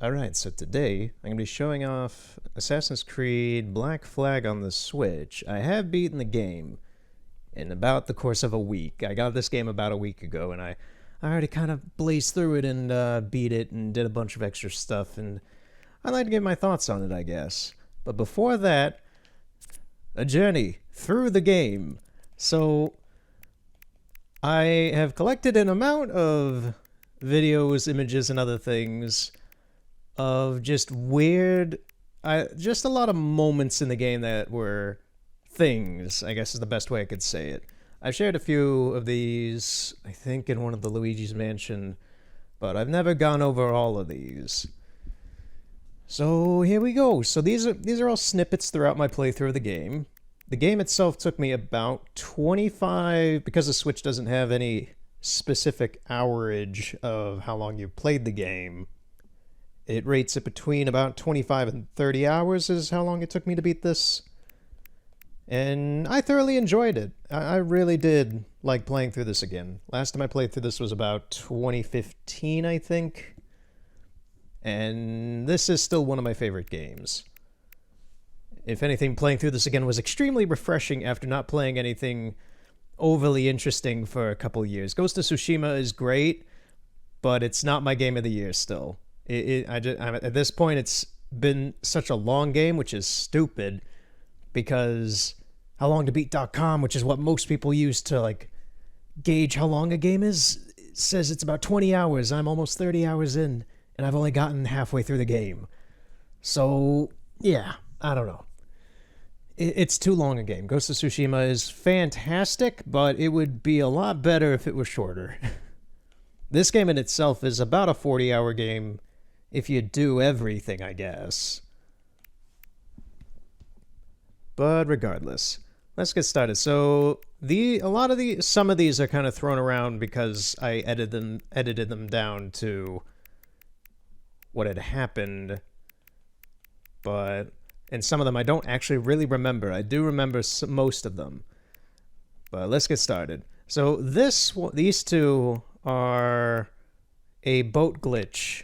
Alright, so today I'm going to be showing off Assassin's Creed Black Flag on the Switch. I have beaten the game in about the course of a week. I got this game about a week ago, and I already kind of blazed through it and beat it and did a bunch of extra stuff, and I'd like to give my thoughts on it, I guess. But before that, a journey through the game. So, I have collected an amount of videos, images, and other things of just weird, just a lot of moments in the game that were things, I guess is the best way I could say it. I've shared a few of these, I think, in one of the Luigi's Mansion, but I've never gone over all of these. So here we go. So these are all snippets throughout my playthrough of the game. The game itself took me about 25, because the Switch doesn't have any specific hourage of how long you've played the game. It rates it between about 25 and 30 hours is how long it took me to beat this. And I thoroughly enjoyed it. I really did like playing through this again. Last time I played through this was about 2015, I think. And this is still one of my favorite games. If anything, playing through this again was extremely refreshing after not playing anything overly interesting for a couple years. Ghost of Tsushima is great, but it's not my game of the year still. At this point, it's been such a long game, which is stupid, because howlongtobeat.com, which is what most people use to like gauge how long a game is, says it's about 20 hours. I'm almost 30 hours in, and I've only gotten halfway through the game. So, yeah, I don't know. It's too long a game. Ghost of Tsushima is fantastic, but it would be a lot better if it was shorter. This game in itself is about a 40-hour game if you do everything, I guess. But regardless, let's get started. So some of these are kind of thrown around because I edited them down to what had happened, and some of them I don't actually really remember. I do remember most of them, but let's get started. So these two are a boat glitch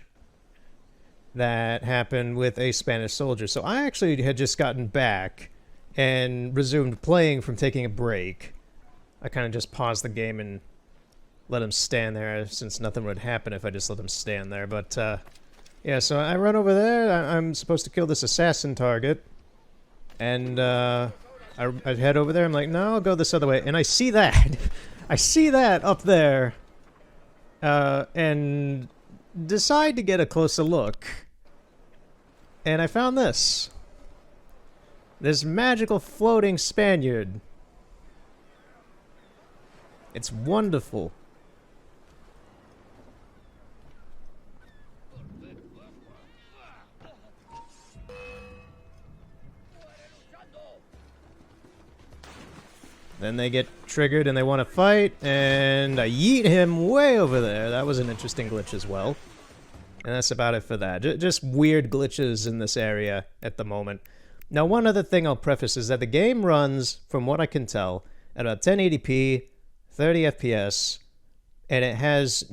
that happened with a Spanish soldier. So I actually had just gotten back and resumed playing from taking a break. I kind of just paused the game and let him stand there, since nothing would happen if I just let him stand there. But yeah, so I run over there. I'm supposed to kill this assassin target, and I head over there. I'm like, no, I'll go this other way, and I see that. I see that up there, and decide to get a closer look, and I found this magical floating Spaniard. It's wonderful. Then they get triggered and they want to fight, and I yeet him way over there. That was an interesting glitch as well. And that's about it for that. Just weird glitches in this area at the moment. Now, one other thing I'll preface is that the game runs, from what I can tell, at about 1080p, 30 FPS, and it has,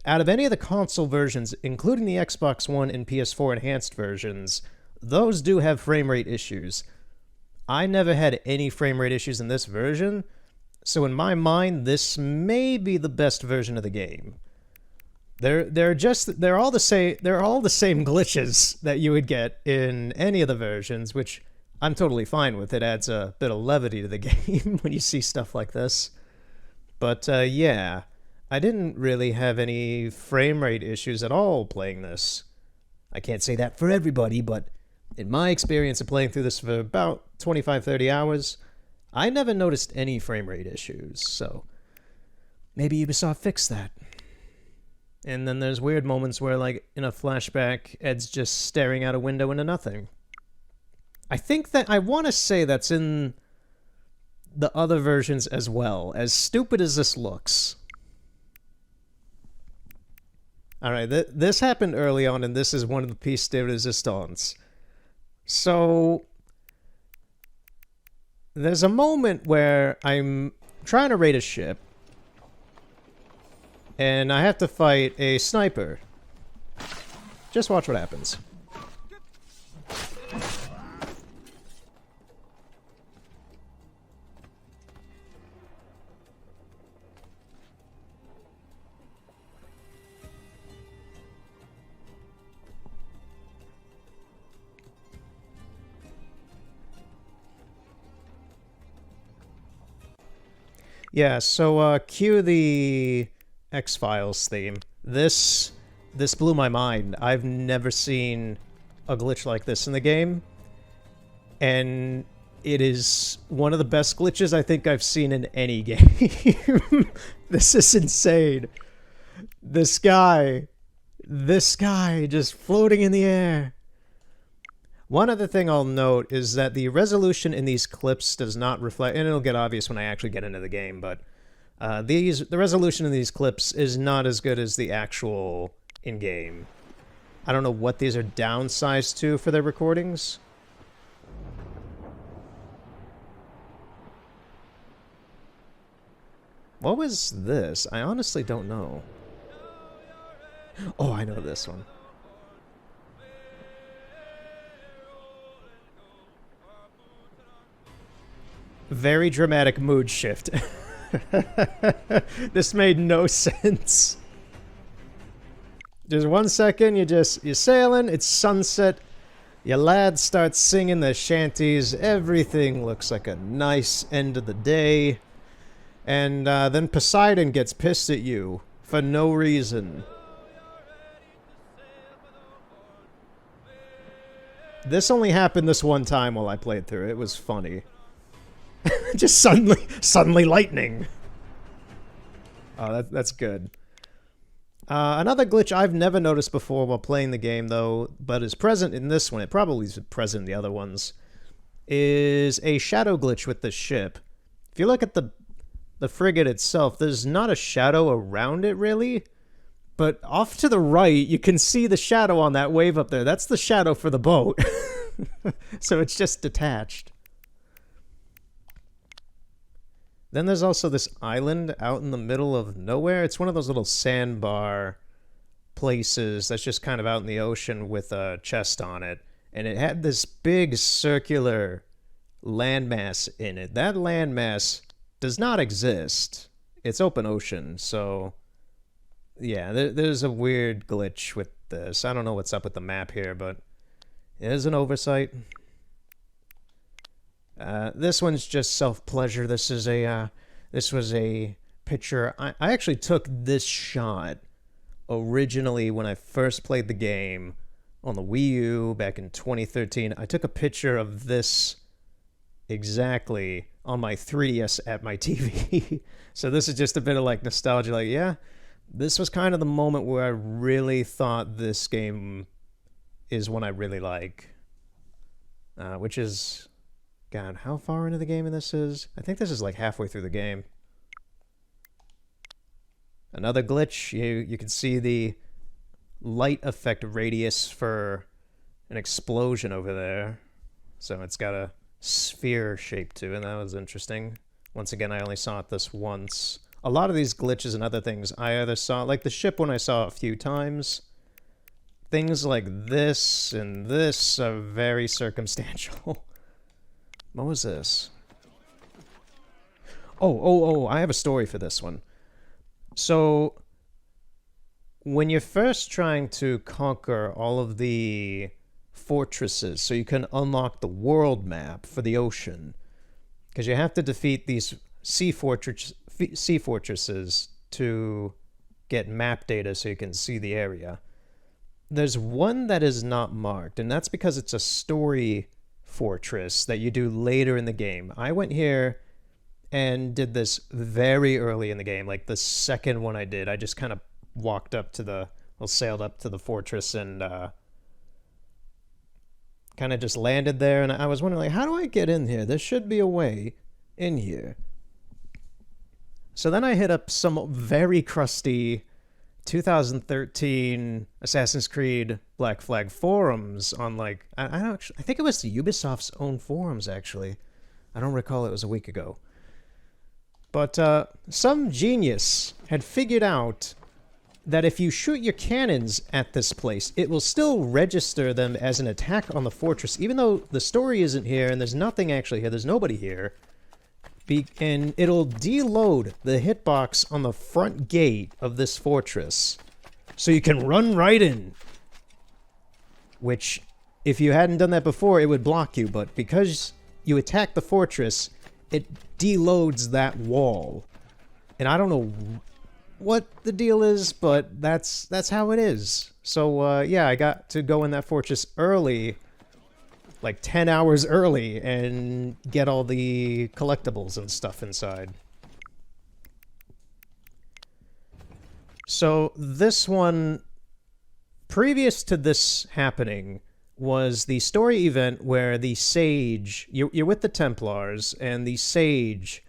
out of any of the console versions, including the Xbox One and PS4 enhanced versions, those do have frame rate issues. I never had any frame rate issues in this version, so in my mind, this may be the best version of the game. They're all the same glitches that you would get in any of the versions, which I'm totally fine with. It adds a bit of levity to the game when you see stuff like this. But yeah, I didn't really have any frame rate issues at all playing this. I can't say that for everybody, but in my experience of playing through this for about 25-30 hours, I never noticed any frame rate issues, so maybe Ubisoft fixed that. And then there's weird moments where, like, in a flashback, Ed's just staring out a window into nothing. I want to say that's in the other versions as well, as stupid as this looks. Alright, this happened early on, and this is one of the pièces de résistance. So, there's a moment where I'm trying to raid a ship, and I have to fight a sniper. Just watch what happens. Yeah, so cue the X-Files theme. This blew my mind. I've never seen a glitch like this in the game. And it is one of the best glitches I think I've seen in any game. This is insane. This guy just floating in the air. One other thing I'll note is that the resolution in these clips does not reflect, and it'll get obvious when I actually get into the game, but the resolution in these clips is not as good as the actual in-game. I don't know what these are downsized to for their recordings. What was this? I honestly don't know. Oh, I know this one. Very dramatic mood shift. This made no sense. Just 1 second, you're sailing, it's sunset, your lads start singing their shanties, everything looks like a nice end of the day, and then Poseidon gets pissed at you for no reason. This only happened this one time while I played through it. It was funny. Just suddenly lightning. Oh, that's good. Another glitch I've never noticed before while playing the game, though, but is present in this one, it probably is present in the other ones, is a shadow glitch with the ship. If you look at the frigate itself, there's not a shadow around it, really, but off to the right, you can see the shadow on that wave up there. That's the shadow for the boat. So it's just detached. Then there's also this island out in the middle of nowhere. It's one of those little sandbar places that's just kind of out in the ocean with a chest on it. And it had this big circular landmass in it. That landmass does not exist. It's open ocean, so yeah, there's a weird glitch with this. I don't know what's up with the map here, but it is an oversight. This one's just self-pleasure. This was a picture. I actually took this shot originally when I first played the game on the Wii U back in 2013. I took a picture of this exactly on my 3DS at my TV. So this is just a bit of like nostalgia. Like, yeah, this was kind of the moment where I really thought this game is one I really like. Which is... God, how far into the game this is? I think this is like halfway through the game. Another glitch, you can see the light effect radius for an explosion over there. So it's got a sphere shape to it, and that was interesting. Once again, I only saw it this once. A lot of these glitches and other things I either saw, like the ship one I saw a few times. Things like this and this are very circumstantial. What was this? Oh, I have a story for this one. So, when you're first trying to conquer all of the fortresses, so you can unlock the world map for the ocean, because you have to defeat these sea fortresses to get map data so you can see the area. There's one that is not marked, and that's because it's a story fortress that you do later in the game. I went here and did this very early in the game, like the second one I did. I just kind of walked up to the, well, sailed up to the fortress and kind of just landed there, and I was wondering, like, how do I get in here? There should be a way in here. So then I hit up some very crusty 2013 Assassin's Creed Black Flag forums on, like, I think it was the Ubisoft's own forums, actually. I don't recall, it was a week ago. But some genius had figured out that if you shoot your cannons at this place, it will still register them as an attack on the fortress, even though the story isn't here and there's nothing actually here. There's nobody here. And it'll deload the hitbox on the front gate of this fortress, so you can run right in. Which, if you hadn't done that before, it would block you, but because you attack the fortress, it deloads that wall. And I don't know what the deal is, but that's how it is. So, yeah, I got to go in that fortress early, like 10 hours early, and get all the collectibles and stuff inside. So, this one, previous to this happening, was the story event where the sage, you're with the Templars, and the sage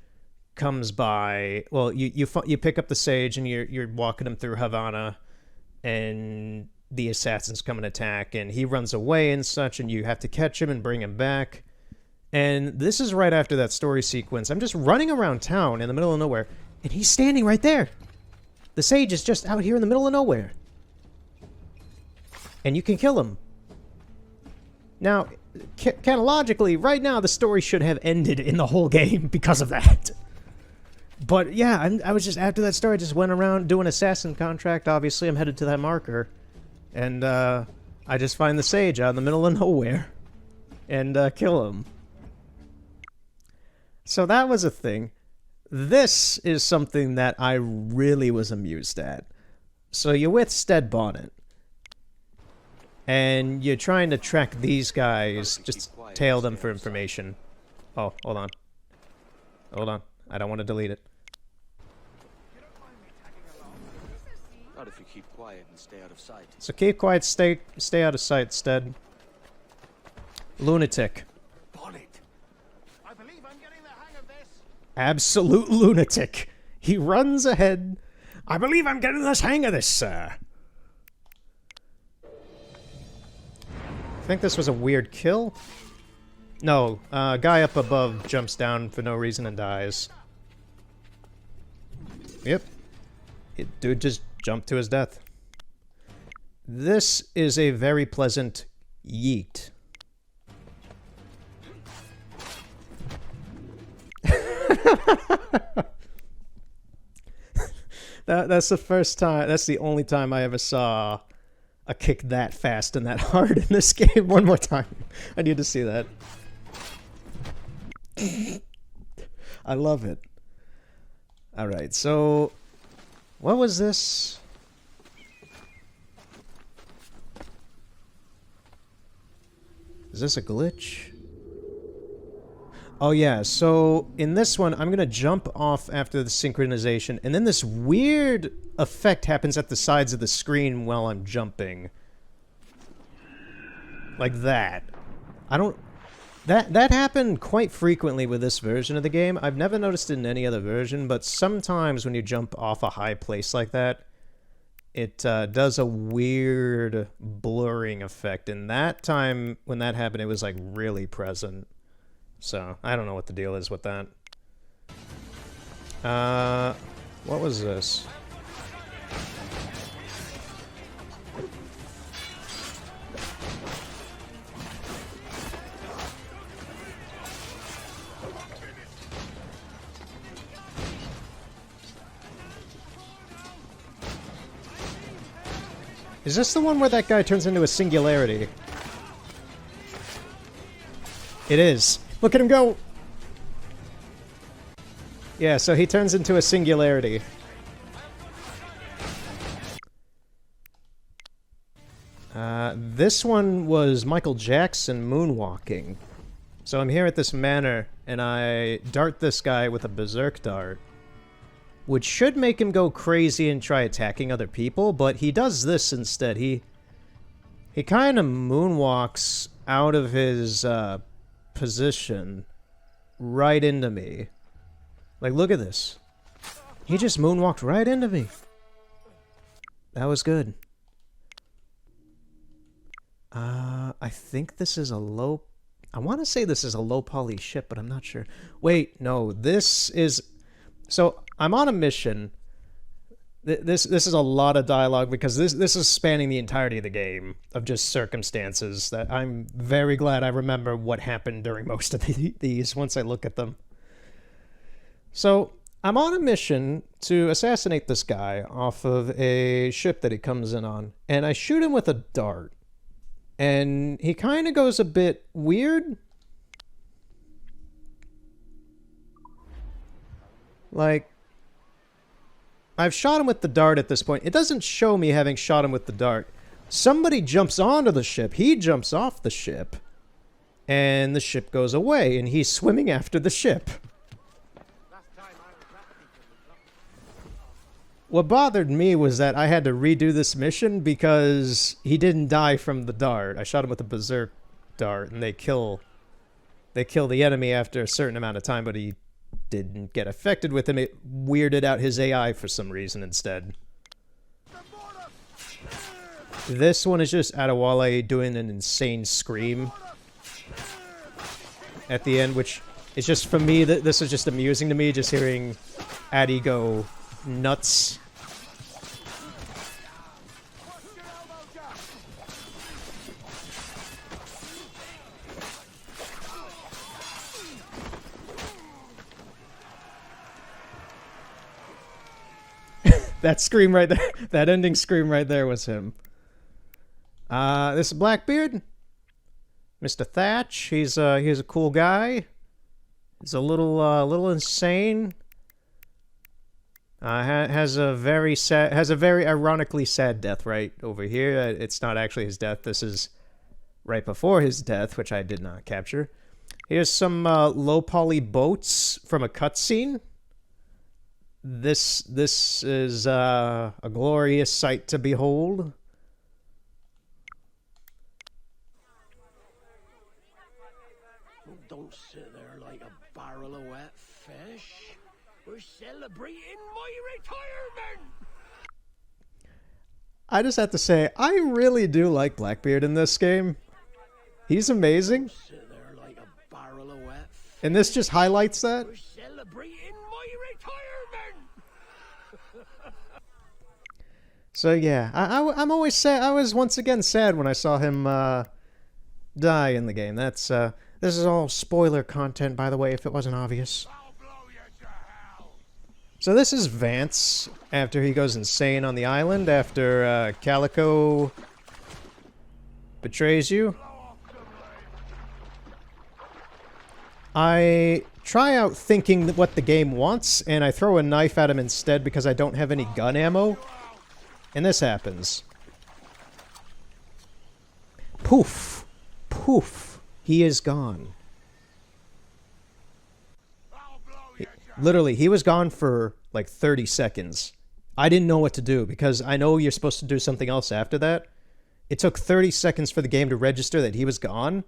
comes by. Well, you pick up the sage and you're walking him through Havana, and the assassins come and attack, and he runs away and such, and you have to catch him and bring him back. And this is right after that story sequence. I'm just running around town in the middle of nowhere, and he's standing right there. The sage is just out here in the middle of nowhere, and you can kill him. Now, chronologically, right now the story should have ended in the whole game because of that. But yeah, I was just, after that story, I just went around doing assassin contract. Obviously, I'm headed to that marker. And I just find the sage out in the middle of nowhere. And kill him. So that was a thing. This is something that I really was amused at. So you're with Stead Bonnet. And you're trying to track these guys, just tail them for information. Oh, hold on. Hold on. I don't want to delete it. Not if you keep quiet and stay out of sight. So keep quiet, stay out of sight, Stead. Lunatic. Bonnet. I believe I'm getting the hang of this. Absolute lunatic. He runs ahead. I believe I'm getting the hang of this, sir. I think this was a weird kill. No, guy up above jumps down for no reason and dies. Yep. Dude just jumped to his death. This is a very pleasant yeet. That's the first time, that's the only time I ever saw a kick that fast and that hard in this game. One more time. I need to see that. I love it. Alright, so what was this? Is this a glitch? Oh yeah, so in this one, I'm gonna jump off after the synchronization, and then this weird effect happens at the sides of the screen while I'm jumping. Like that. I don't... That happened quite frequently with this version of the game. I've never noticed it in any other version, but sometimes when you jump off a high place like that, it does a weird blurring effect. And that time, when that happened, it was like really present. So, I don't know what the deal is with that. What was this? Is this the one where that guy turns into a singularity? It is. Look at him go! Yeah, so he turns into a singularity. This one was Michael Jackson moonwalking. So I'm here at this manor, and I dart this guy with a berserk dart, which should make him go crazy and try attacking other people, but he does this instead. He kind of moonwalks out of his position right into me. Like, look at this. He just moonwalked right into me. That was good. I think this is a low... I want to say this is a low poly ship, but I'm not sure. Wait, no, this is... So, I'm on a mission. This is a lot of dialogue because this is spanning the entirety of the game of just circumstances that I'm very glad I remember what happened during most of these once I look at them. So I'm on a mission to assassinate this guy off of a ship that he comes in on, and I shoot him with a dart, and he kind of goes a bit weird. Like, I've shot him with the dart at this point. It doesn't show me having shot him with the dart. Somebody jumps onto the ship. He jumps off the ship. And the ship goes away. And he's swimming after the ship. What bothered me was that I had to redo this mission because he didn't die from the dart. I shot him with a berserk dart. And they kill the enemy after a certain amount of time. But he didn't get affected with him. It weirded out his AI for some reason instead. This one is just Adewale doing an insane scream at the end, which is just, for me, this is just amusing to me, just hearing Addy go nuts. That scream right there, that ending scream right there was him. This is Blackbeard. Mr. Thatch, he's a cool guy. He's a little insane. Has a very ironically sad death right over here. It's not actually his death. This is right before his death, which I did not capture. Here's some low poly boats from a cutscene. This is a glorious sight to behold. Don't sit there like a barrel of wet fish. We're celebrating my retirement. I just have to say, I really do like Blackbeard in this game. He's amazing. Sit there like a barrel of wet fish. And this just highlights that. We're celebrating my retirement. So yeah, I'm always sad. I was once again sad when I saw him die in the game. That's this is all spoiler content, by the way, if it wasn't obvious. I'll blow you to hell. So this is Vance after he goes insane on the island after Calico betrays you. I try out thinking what the game wants, and I throw a knife at him instead because I don't have any gun ammo. And this happens. Poof. Poof. He is gone. Literally, he was gone for like 30 seconds. I didn't know what to do because I know you're supposed to do something else after that. It took 30 seconds for the game to register that he was gone.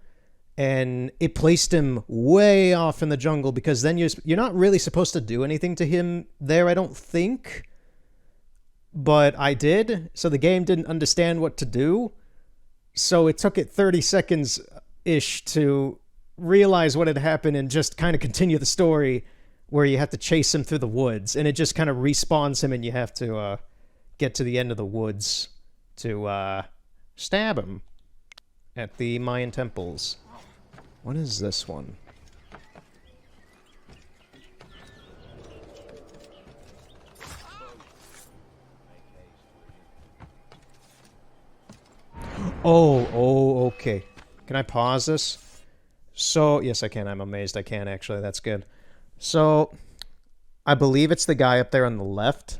And it placed him way off in the jungle because then you're not really supposed to do anything to him there, I don't think. But I did, so the game didn't understand what to do. So it took it 30 seconds-ish to realize what had happened and just kind of continue the story where you have to chase him through the woods. And it just kind of respawns him and you have to get to the end of the woods to stab him at the Mayan temples. What is this one? Oh, okay. Can I pause this? So, yes, I can. I'm amazed I can, actually. That's good. So, I believe it's the guy up there on the left.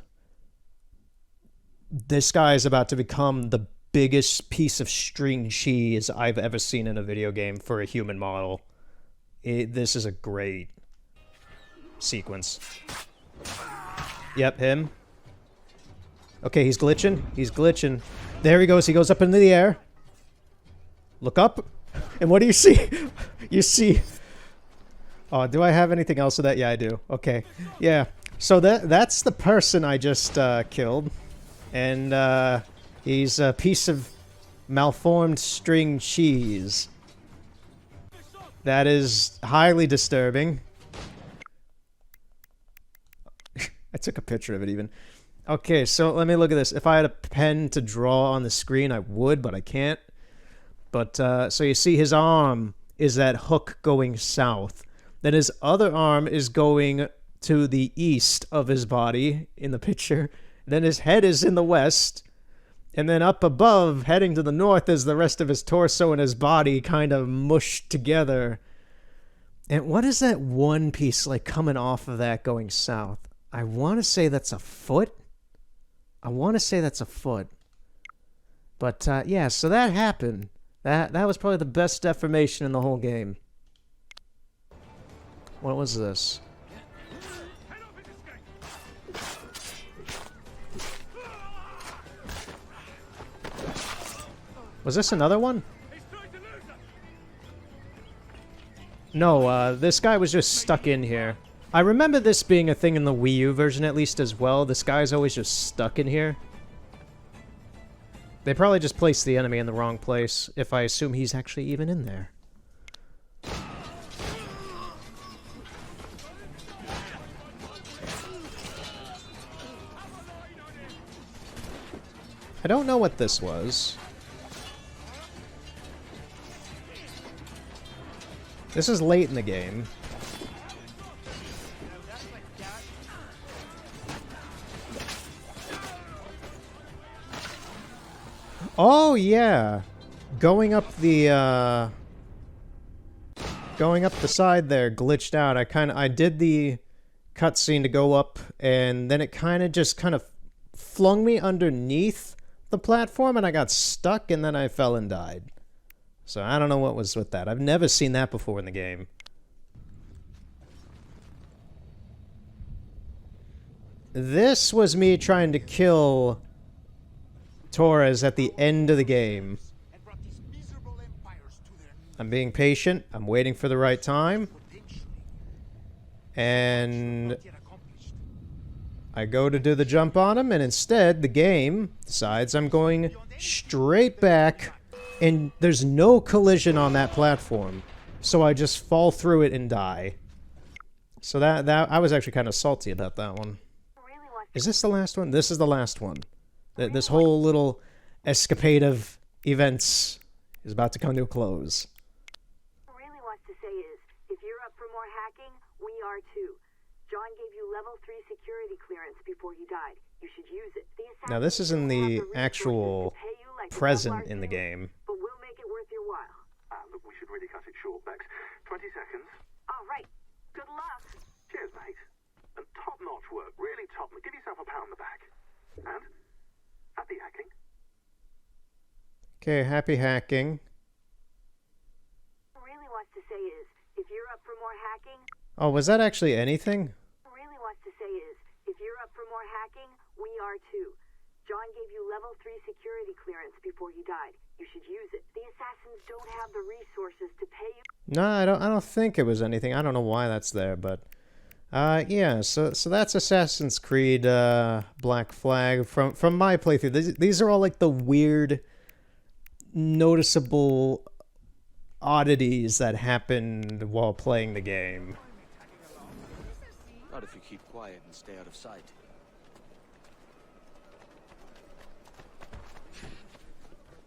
This guy is about to become the biggest piece of string cheese I've ever seen in a video game for a human model. This is a great sequence. Yep, him. Okay, he's glitching. He's glitching. There he goes. He goes up into the air. Look up. And what do you see? You see... Oh, do I have anything else of that? Yeah, I do. Okay. Yeah. So that's the person I just killed. And he's a piece of malformed string cheese. That is highly disturbing. I took a picture of it even. Okay, so let me look at this. If I had a pen to draw on the screen, I would, but I can't. But, so you see his arm is that hook going south. Then his other arm is going to the east of his body in the picture. Then his head is in the west. And then up above, heading to the north, is the rest of his torso and his body kind of mushed together. And what is that one piece, like, coming off of that going south? I want to say that's a foot. But, yeah, so that happened. That was probably the best deformation in the whole game. What was this? Was this another one? No, this guy was just stuck in here. I remember this being a thing in the Wii U version at least as well. This guy's always just stuck in here. They probably just placed the enemy in the wrong place, if I assume he's actually even in there. I don't know what this was. This is late in the game. Oh, yeah. Going up the side there glitched out. I did the cutscene to go up, and then it kind of flung me underneath the platform, and I got stuck, and then I fell and died. So I don't know what was with that. I've never seen that before in the game. This was me trying to kill Torres at the end of the game. I'm being patient. I'm waiting for the right time. And I go to do the jump on him, and instead the game decides I'm going straight back, and there's no collision on that platform. So I just fall through it and die. So that I was actually kind of salty about that one. Is this the last one? This is the last one. This whole little escapade of events is about to come to a close. What I really wants to say is, if you're up for more hacking, we are too. John gave you level 3 security clearance before he died. You should use it. Now this is in the actual present in the game. But we'll make it worth your while. Look, we should really cut it short, Bex. 20 seconds. All right. Good luck. Cheers, mate. And top-notch work. Really top. Give yourself a pat on the back. And happy hacking. Okay, happy hacking. What I really wants to say is, if you're up for more hacking... Oh, was that actually anything? What I really wants to say is, if you're up for more hacking, we are too. John gave you level 3 security clearance before he died. You should use it. The assassins don't have the resources to pay you. No, I don't think it was anything. I don't know why that's there, but yeah, so that's Assassin's Creed Black Flag from my playthrough. These are all like the weird noticeable oddities that happened while playing the game. Not if you keep quiet and stay out of sight.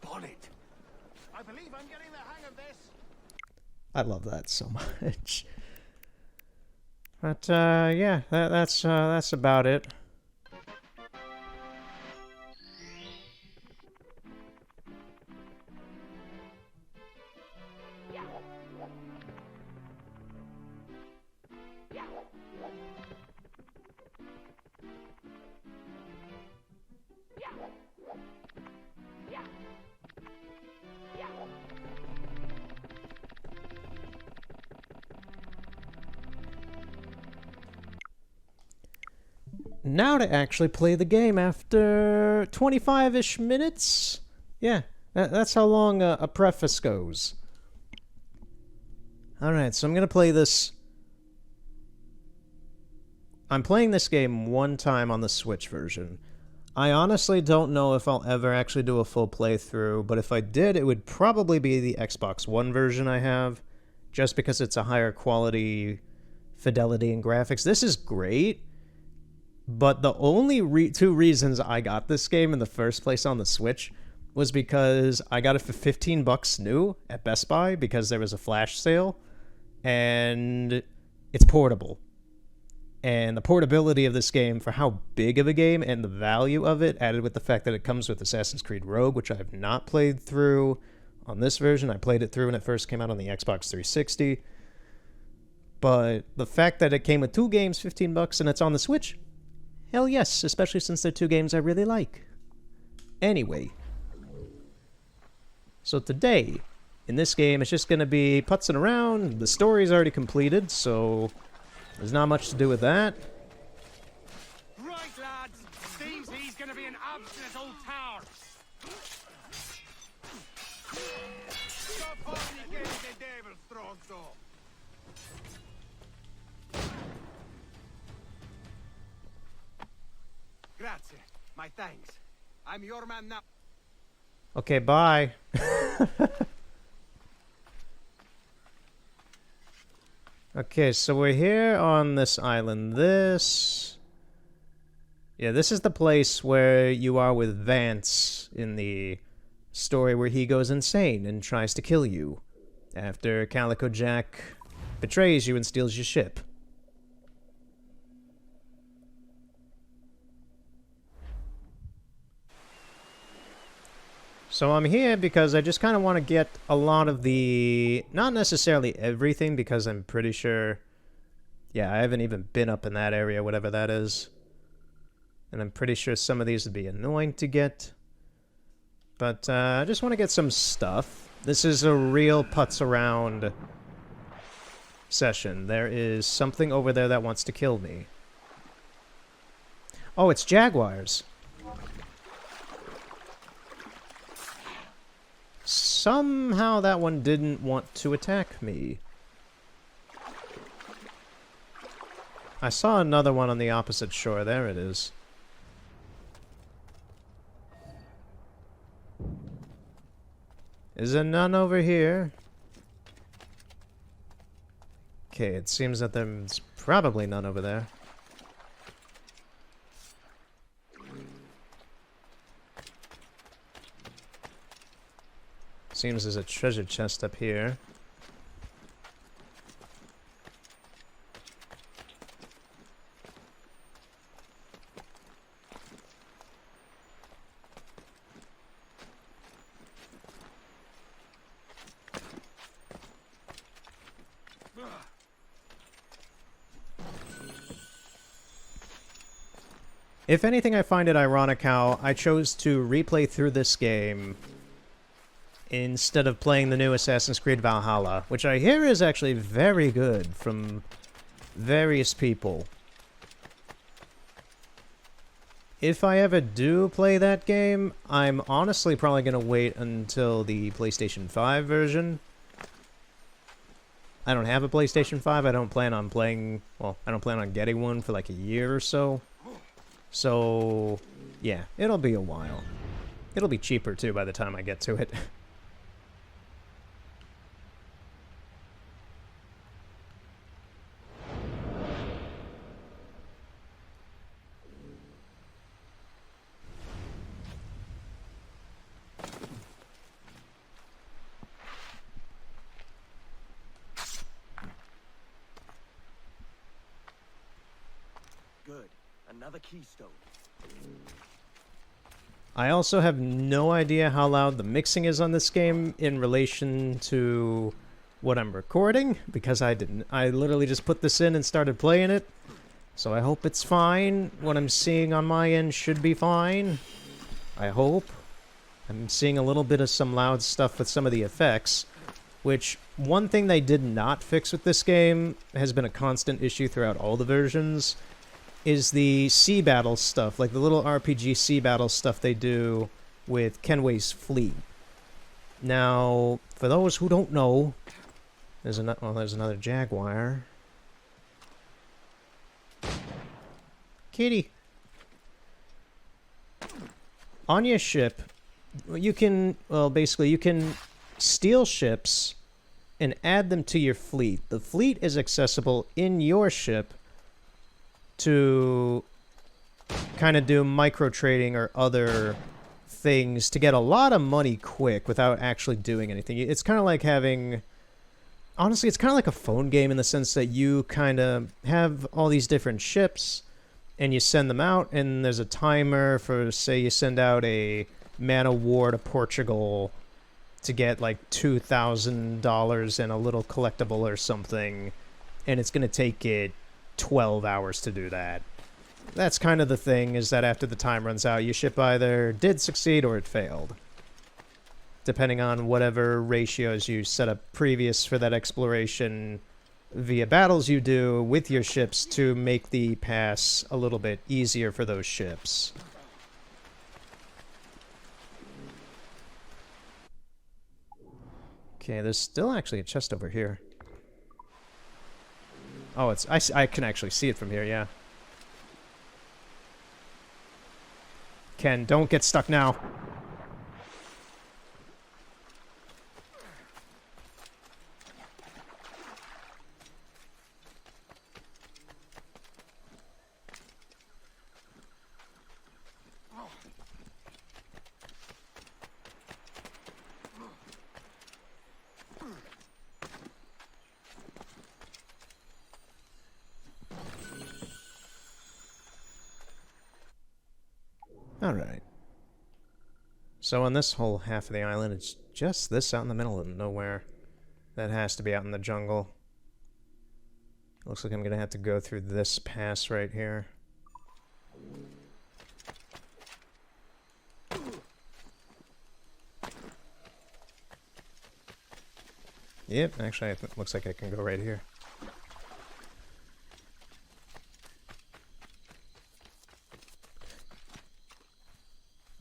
Bonnet. I believe I'm getting the hang of this. I love that so much. But yeah, that's about it. Now to actually play the game after 25-ish minutes. Yeah, that's how long a preface goes. Alright, so I'm going to play this. I'm playing this game one time on the Switch version. I honestly don't know if I'll ever actually do a full playthrough, but if I did, it would probably be the Xbox One version I have, just because it's a higher quality fidelity and graphics. This is great. But the only two reasons I got this game in the first place on the Switch was because I got it for $15 new at Best Buy because there was a flash sale, and it's portable. And the portability of this game, for how big of a game and the value of it, added with the fact that it comes with Assassin's Creed Rogue, which I have not played through on this version. I played it through when it first came out on the Xbox 360. But the fact that it came with 2 games, $15, and it's on the Switch, hell yes, especially since they're 2 games I really like. Anyway. So today, in this game, it's just going to be putzing around. The story's already completed, so there's not much to do with that. Right, lads. Seems he's gonna be an obstinate old tower. Stop holding against the devil, Stronzo. Grazie. My thanks. I'm your man now. Okay, bye. Okay, so we're here on this island. Yeah, this is the place where you are with Vance in the story where he goes insane and tries to kill you after Calico Jack betrays you and steals your ship. So I'm here because I just kind of want to get a lot of the... Not necessarily everything, because I'm pretty sure... Yeah, I haven't even been up in that area, whatever that is. And I'm pretty sure some of these would be annoying to get. But I just want to get some stuff. This is a real putz around session. There is something over there that wants to kill me. Oh, it's jaguars. Somehow that one didn't want to attack me. I saw another one on the opposite shore. There it is. Is there none over here? Okay, it seems that there's probably none over there. Seems there's a treasure chest up here. If anything, I find it ironic how I chose to replay through this game instead of playing the new Assassin's Creed Valhalla, which I hear is actually very good from various people. If I ever do play that game, I'm honestly probably going to wait until the PlayStation 5 version. I don't have a PlayStation 5. I don't plan on playing... Well, I don't plan on getting one for like a year or so. So, yeah, it'll be a while. It'll be cheaper, too, by the time I get to it. Good. Another keystone. I also have no idea how loud the mixing is on this game in relation to what I'm recording, because I literally just put this in and started playing it. So I hope it's fine. What I'm seeing on my end should be fine. I hope. I'm seeing a little bit of some loud stuff with some of the effects, which one thing they did not fix with this game has been a constant issue throughout all the versions, is the sea battle stuff, like the little RPG sea battle stuff they do with Kenway's fleet. Now, for those who don't know, there's another jaguar. Kitty. On your ship, you can, well, basically, you can steal ships and add them to your fleet. The fleet is accessible in your ship to kind of do micro trading or other things to get a lot of money quick without actually doing anything. It's kind of like having... Honestly, it's kind of like a phone game in the sense that you kind of have all these different ships and you send them out, and there's a timer for, say, you send out a man of war to Portugal to get like $2,000 and a little collectible or something, and it's going to take it 12 hours to do that. That's kind of the thing, is that after the time runs out, your ship either did succeed or it failed, depending on whatever ratios you set up previous for that exploration via battles you do with your ships to make the pass a little bit easier for those ships. Okay, there's still actually a chest over here. Oh, it's I can actually see it from here, yeah. Ken, don't get stuck now. Alright. So on this whole half of the island, it's just this out in the middle of nowhere. That has to be out in the jungle. Looks like I'm gonna have to go through this pass right here. Yep, actually it looks like I can go right here.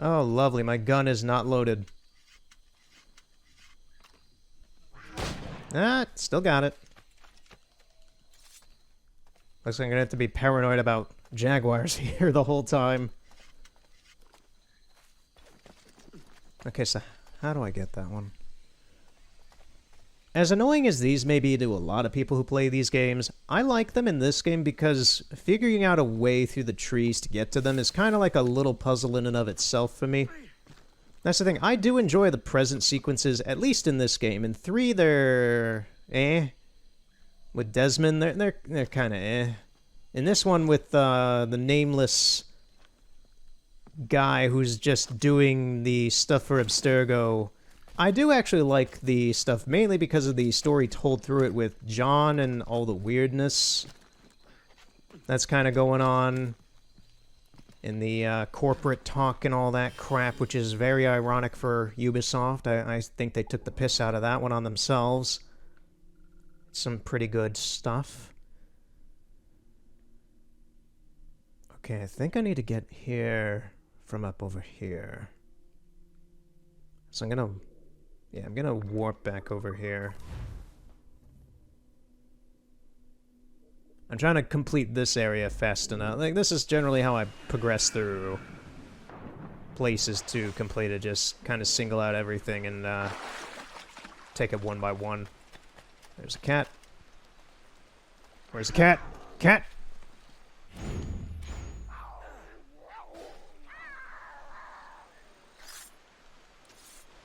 Oh, lovely. My gun is not loaded. Ah, still got it. Looks like I'm gonna have to be paranoid about jaguars here the whole time. Okay, so how do I get that one? As annoying as these may be to a lot of people who play these games, I like them in this game because figuring out a way through the trees to get to them is kind of like a little puzzle in and of itself for me. That's the thing, I do enjoy the present sequences, at least in this game. In 3, they're... With Desmond, they're kind of In this one with the nameless guy who's just doing the stuff for Abstergo, I do actually like the stuff, mainly because of the story told through it with John and all the weirdness that's kind of going on in the corporate talk and all that crap, which is very ironic for Ubisoft. I think they took the piss out of that one on themselves. Some pretty good stuff. Okay, I think I need to get here from up over here. So I'm gonna warp back over here. I'm trying to complete this area fast enough. Like, this is generally how I progress through places to complete it. Just kind of single out everything and take it one by one. There's a cat. Where's the cat? Cat!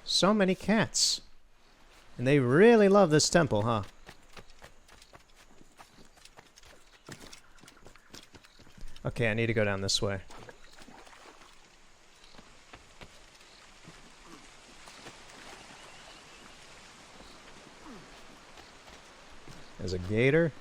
So many cats. And they really love this temple, huh? Okay, I need to go down this way. There's a gator.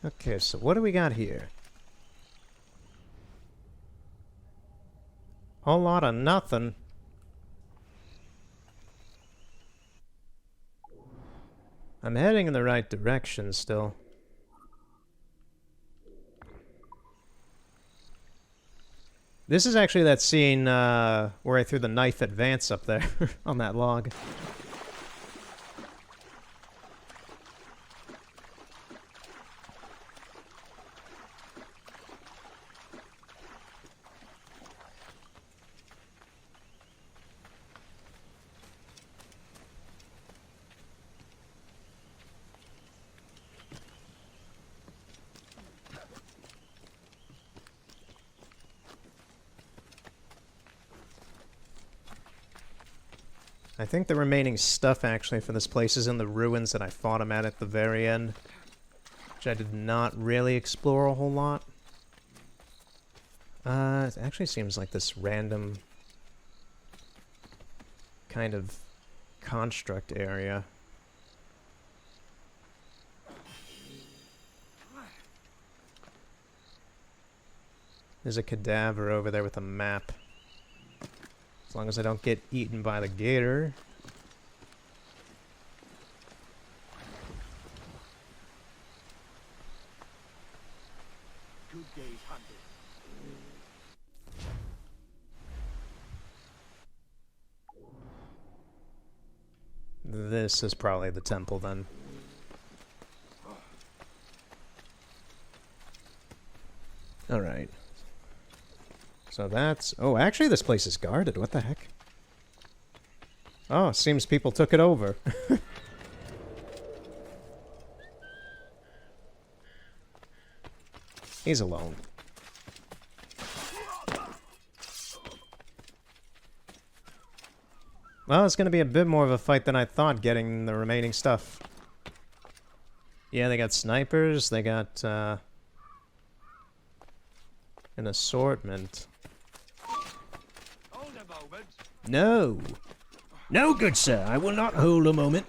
Okay, so what do we got here? Whole lot of nothing. I'm heading in the right direction still. This is actually that scene where I threw the knife at Vance up there on that log. I think the remaining stuff, actually, for this place is in the ruins that I fought him at the very end. Which I did not really explore a whole lot. It actually seems like this random kind of construct area. There's a cadaver over there with a map. As long as I don't get eaten by the gator. Good day's hunting. This is probably the temple then. Alright. So that's... Oh, actually this place is guarded. What the heck? Oh, seems people took it over. He's alone. Well, it's going to be a bit more of a fight than I thought getting the remaining stuff. Yeah, they got snipers, they got an assortment. Hold a moment. No! No, good sir, I will not hold a moment.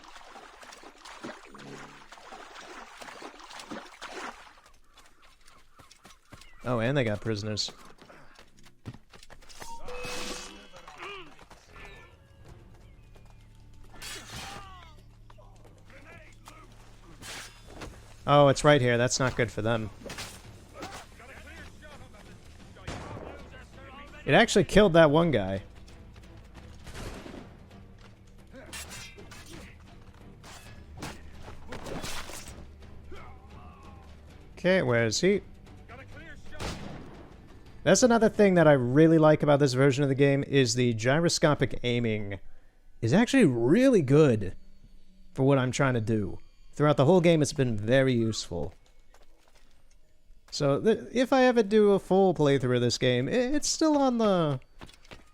Oh, and they got prisoners. Oh, it's right here. That's not good for them. It actually killed that one guy. Okay, where is he? That's another thing that I really like about this version of the game is the gyroscopic aiming is actually really good for what I'm trying to do. Throughout the whole game, it's been very useful. So, if I ever do a full playthrough of this game, it's still on the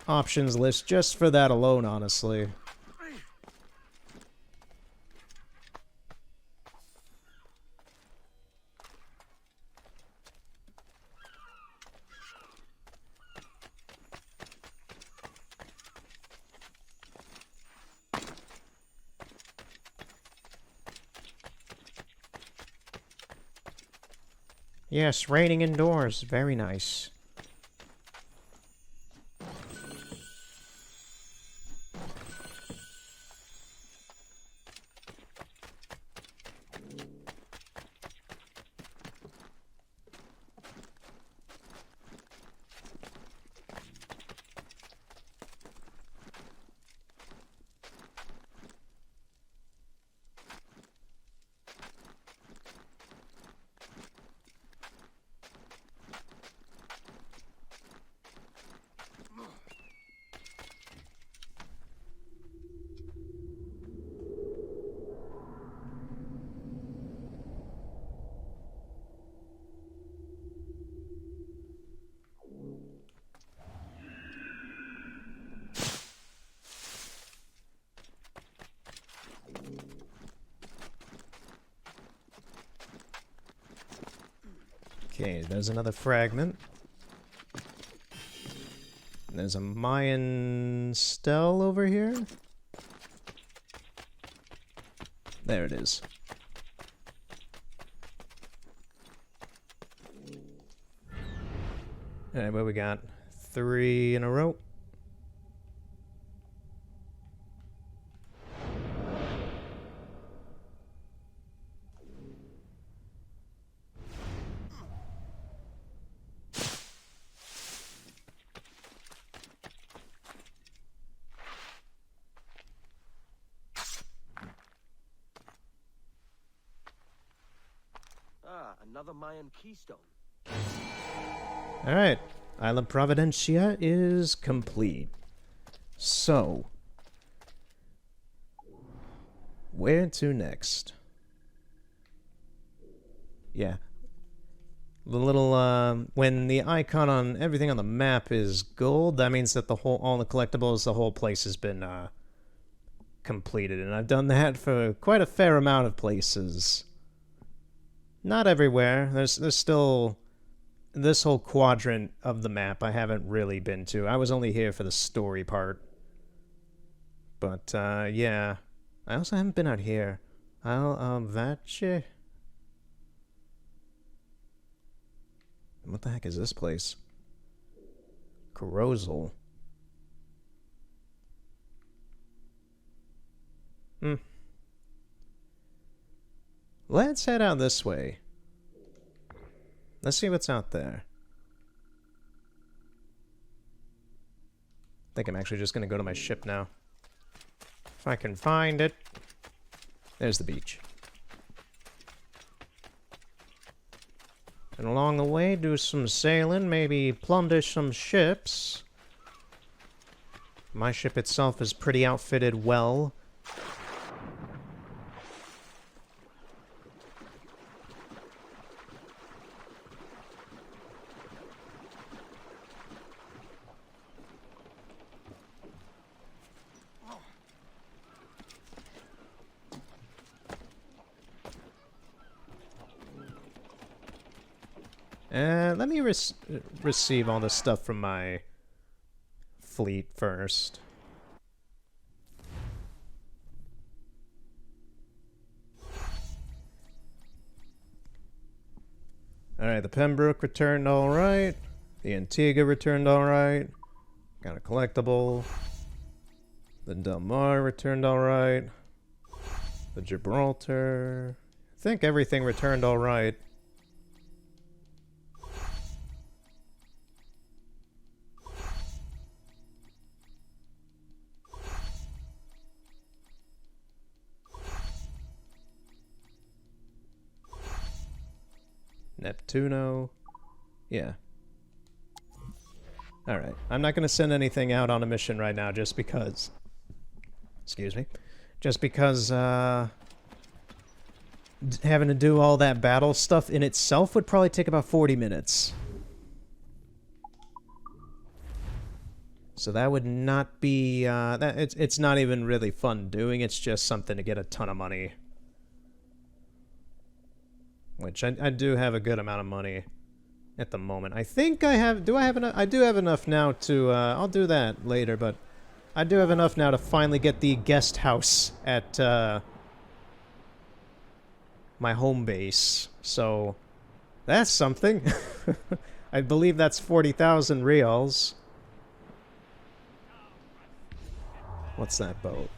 options list just for that alone, honestly. Yes, raining indoors. Very nice. Okay, there's another fragment. There's a Mayan stele over here. There it is. Alright, what we got? 3 in a row. Ah, another Mayan keystone. Alright, Isla Providencia is complete. So, where to next? Yeah. The little, when the icon on everything on the map is gold, that means that all the collectibles, the whole place has been, completed, and I've done that for quite a fair amount of places. Not everywhere. There's still this whole quadrant of the map I haven't really been to. I was only here for the story part. But, yeah. I also haven't been out here. Vache? What the heck is this place? Corozal. Let's head out this way. Let's see what's out there. I think I'm actually just gonna go to my ship now. If I can find it. There's the beach. And along the way, do some sailing, maybe plunder some ships. My ship itself is pretty outfitted well. Let me receive all this stuff from my fleet first. Alright, the Pembroke returned alright. The Antigua returned alright. Got a collectible. The Del Mar returned alright. The Gibraltar. I think everything returned alright. Neptuno. Yeah. Alright. I'm not going to send anything out on a mission right now just because... Excuse me. Just because, having to do all that battle stuff in itself would probably take about 40 minutes. So that would not be, it's not even really fun doing, it's just something to get a ton of money. Which I do have a good amount of money at the moment. I think I have... Do I have enough? I do have enough now to... I'll do that later, but... I do have enough now to finally get the guest house at my home base. So... That's something. I believe that's 40,000 reals. What's that boat?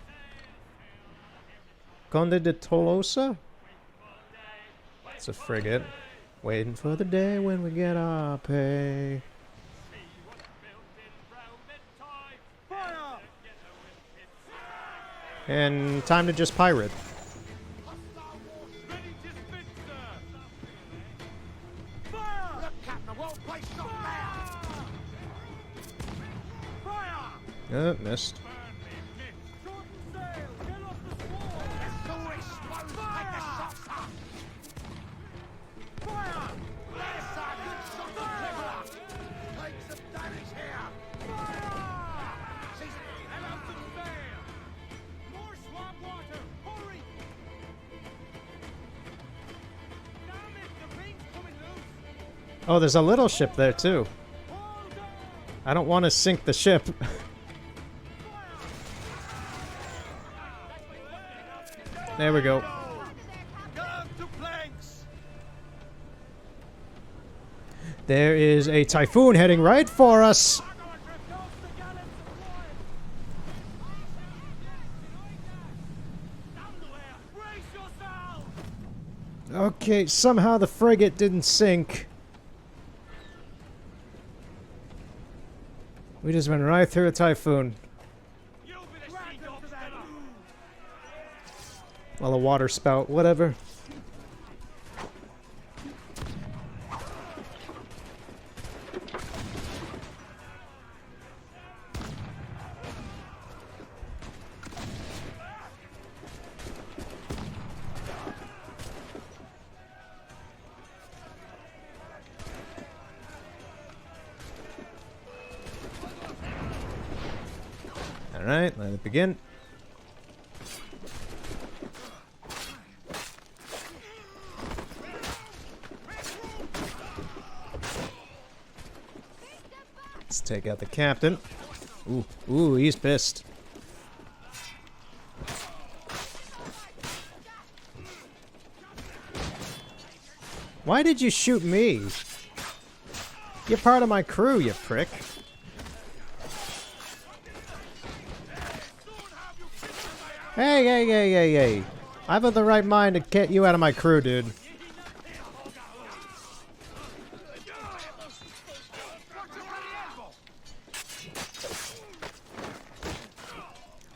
Conde de Tolosa? It's a frigate. Waiting for the day when we get our pay. And time to just pirate. Missed. Oh, there's a little ship there, too. I don't want to sink the ship. There we go. There is a typhoon heading right for us. Okay, somehow the frigate didn't sink. We just went right through a typhoon. Well, a water spout, whatever. Alright, let it begin. take out the captain. Ooh, he's pissed. Why did you shoot me? You're part of my crew, you prick. Hey. I've had the right mind to get you out of my crew, dude.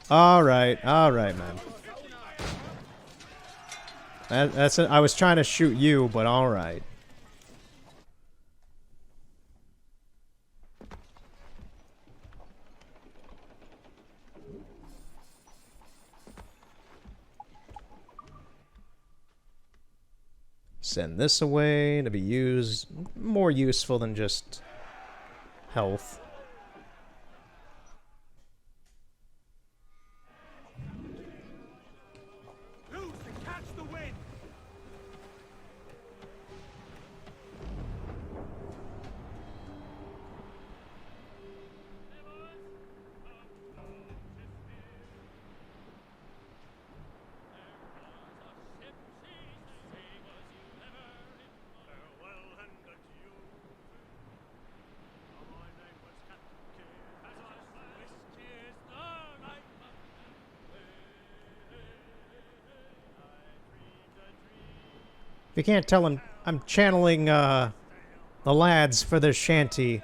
Alright, man. That's it. I was trying to shoot you, but alright. Send this away to be used. More useful than just health. If you can't tell, I'm channeling the lads for their shanty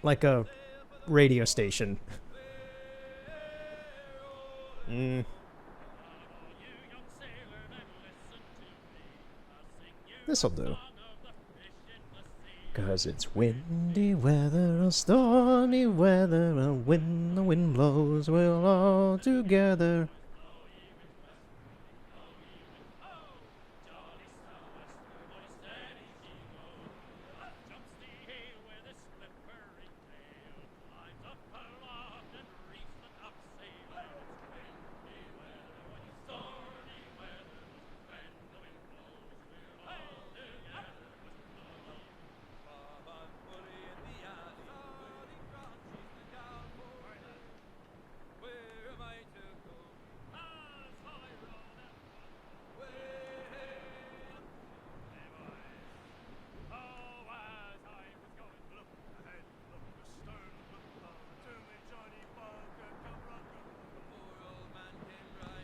like a radio station. This'll do. 'Cause it's windy weather or stormy weather, and when the wind blows, we're all together.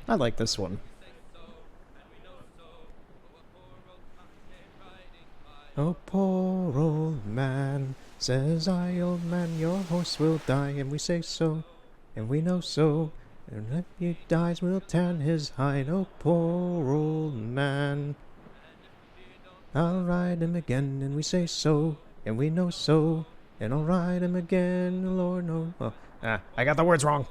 I like this one. Oh, poor old man, says I, old man, your horse will die, and we say so, and we know so, and if he dies, we'll tan his hide. Oh, poor old man. I'll ride him again, and we say so, and we know so, and I'll ride him again, Lord knows. Oh, I got the words wrong.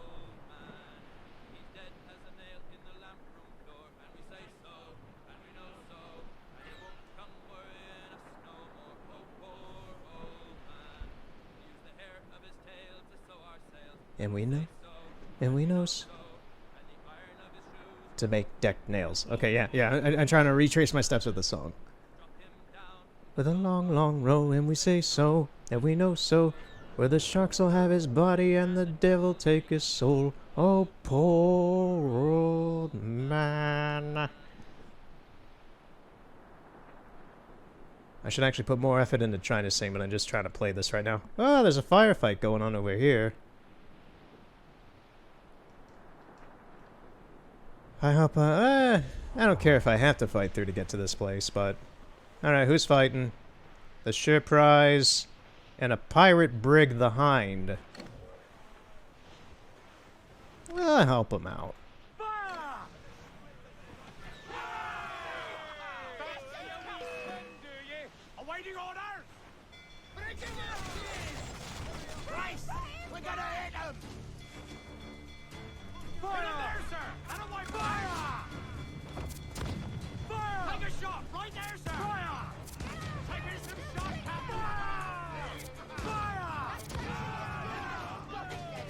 And we know to make decked nails. Okay, yeah. I'm trying to retrace my steps with the song. With a long, long row, and we say so, and we know so, where the sharks will have his body and the devil take his soul. Oh, poor old man. I should actually put more effort into trying to sing, but I'm just trying to play this right now. Oh, there's a firefight going on over here. I hope, I don't care if I have to fight through to get to this place, but... Alright, who's fighting? The Surprise and a pirate brig, the Hind. I'll help him out. Awaiting orders! Christ! We gotta hit him! Fire! There, sir! I don't like fire! Fire! Take a shot! Right there, sir! Fire! Taking some shots, Captain! Fire!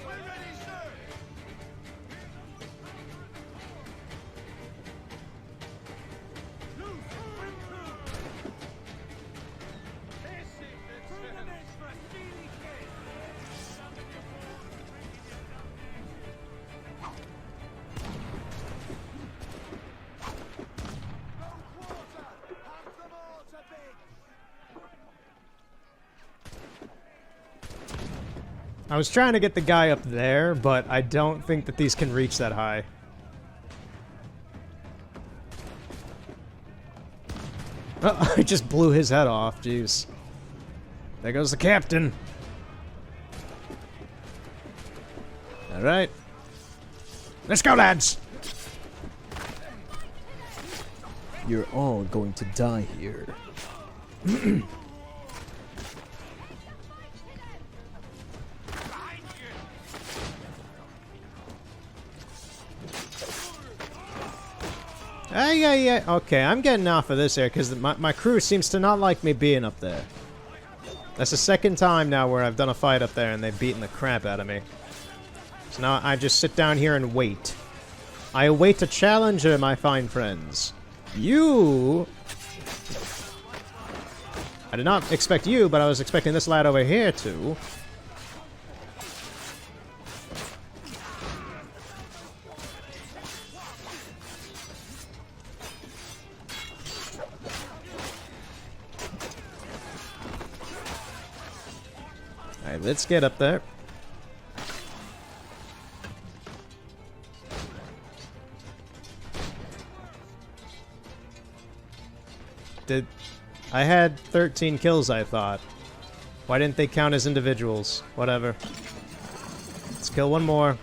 We're ready, sir! Loose! Bring through! This is the tournament for Steely Kid! I was trying to get the guy up there, but I don't think that these can reach that high. Oh, I just blew his head off, jeez. There goes the captain. Alright. Let's go, lads! You're all going to die here. Yeah. Okay, I'm getting off of this area because my crew seems to not like me being up there. That's the second time now where I've done a fight up there and they've beaten the crap out of me. So now I just sit down here and wait. I await a challenger, my fine friends. You... I did not expect you, but I was expecting this lad over here to. Alright, let's get up there. I had 13 kills, I thought. Why didn't they count as individuals? Whatever. Let's kill one more.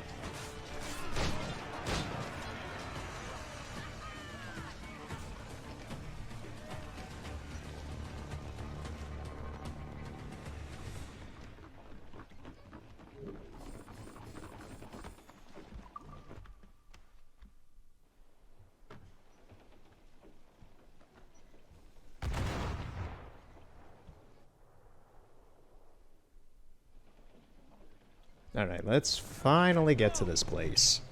Alright, let's finally get to this place.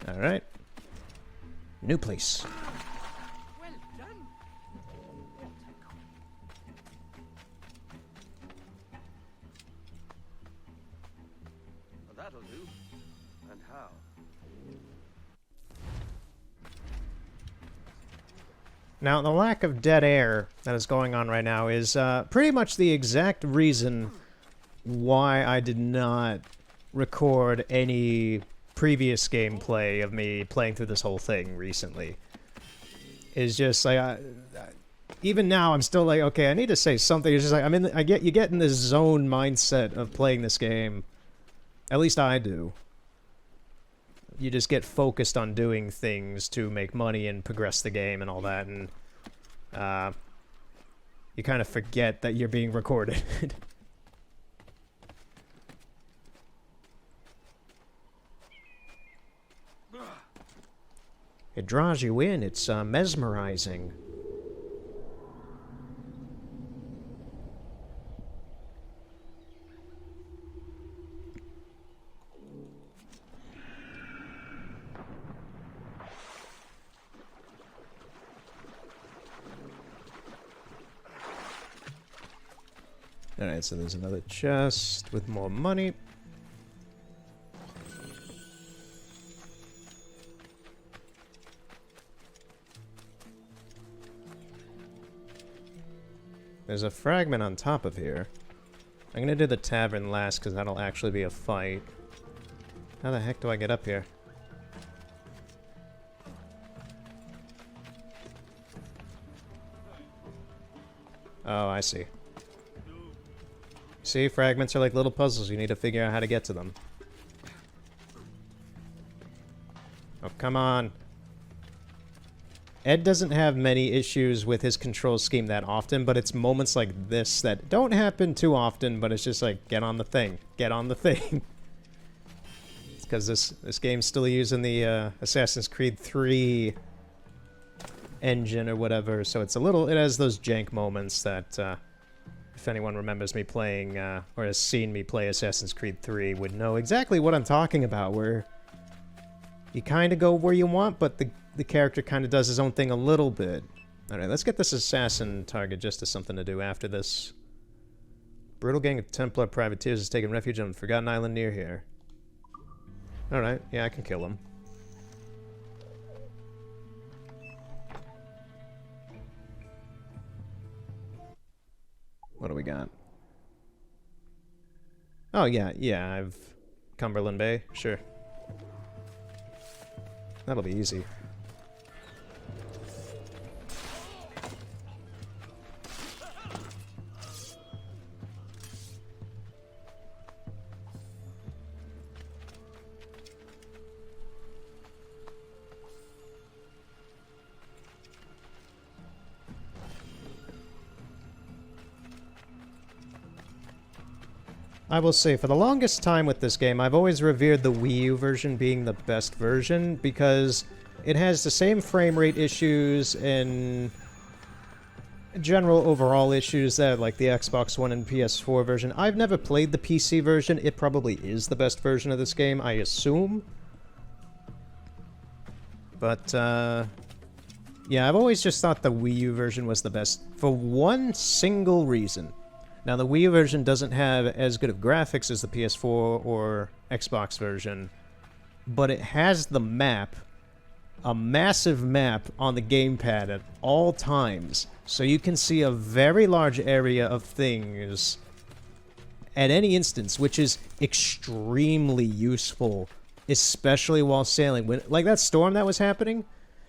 Alright. New place. Well done. Well, that'll do. And how? Now, the lack of dead air that is going on right now is pretty much the exact reason why I did not record any previous gameplay of me playing through this whole thing recently. Is just like even now I'm still like, okay, I need to say something. It's just like you get in this zone mindset of playing this game. At least I do. You just get focused on doing things to make money and progress the game and all that, and you kind of forget that you're being recorded. It draws you in. It's mesmerizing. Alright, so there's another chest with more money. There's a fragment on top of here. I'm gonna do the tavern last because that'll actually be a fight. How the heck do I get up here? Oh, I see. See, fragments are like little puzzles. You need to figure out how to get to them. Oh, come on. Ed doesn't have many issues with his control scheme that often, but it's moments like this that don't happen too often, but it's just like, get on the thing. Get on the thing. It's because this game's still using the Assassin's Creed 3 engine or whatever, so it's a little, it has those jank moments that if anyone remembers me playing, or has seen me play Assassin's Creed 3, would know exactly what I'm talking about, where you kind of go where you want, but the character kind of does his own thing a little bit. Alright, let's get this assassin target just as something to do after this. Brutal gang of Templar privateers has taken refuge on a forgotten island near here. Alright, yeah, I can kill him. What do we got? Oh, yeah, I've... Cumberland Bay, sure. That'll be easy. I will say, for the longest time with this game, I've always revered the Wii U version being the best version, because it has the same frame rate issues and general overall issues that, like, the Xbox One and PS4 version. I've never played the PC version. It probably is the best version of this game, I assume. But, yeah, I've always just thought the Wii U version was the best for one single reason. Now, the Wii U version doesn't have as good of graphics as the PS4 or Xbox version, but it has the map, a massive map on the gamepad at all times, so you can see a very large area of things at any instance, which is extremely useful, especially while sailing. When, like, that storm that was happening,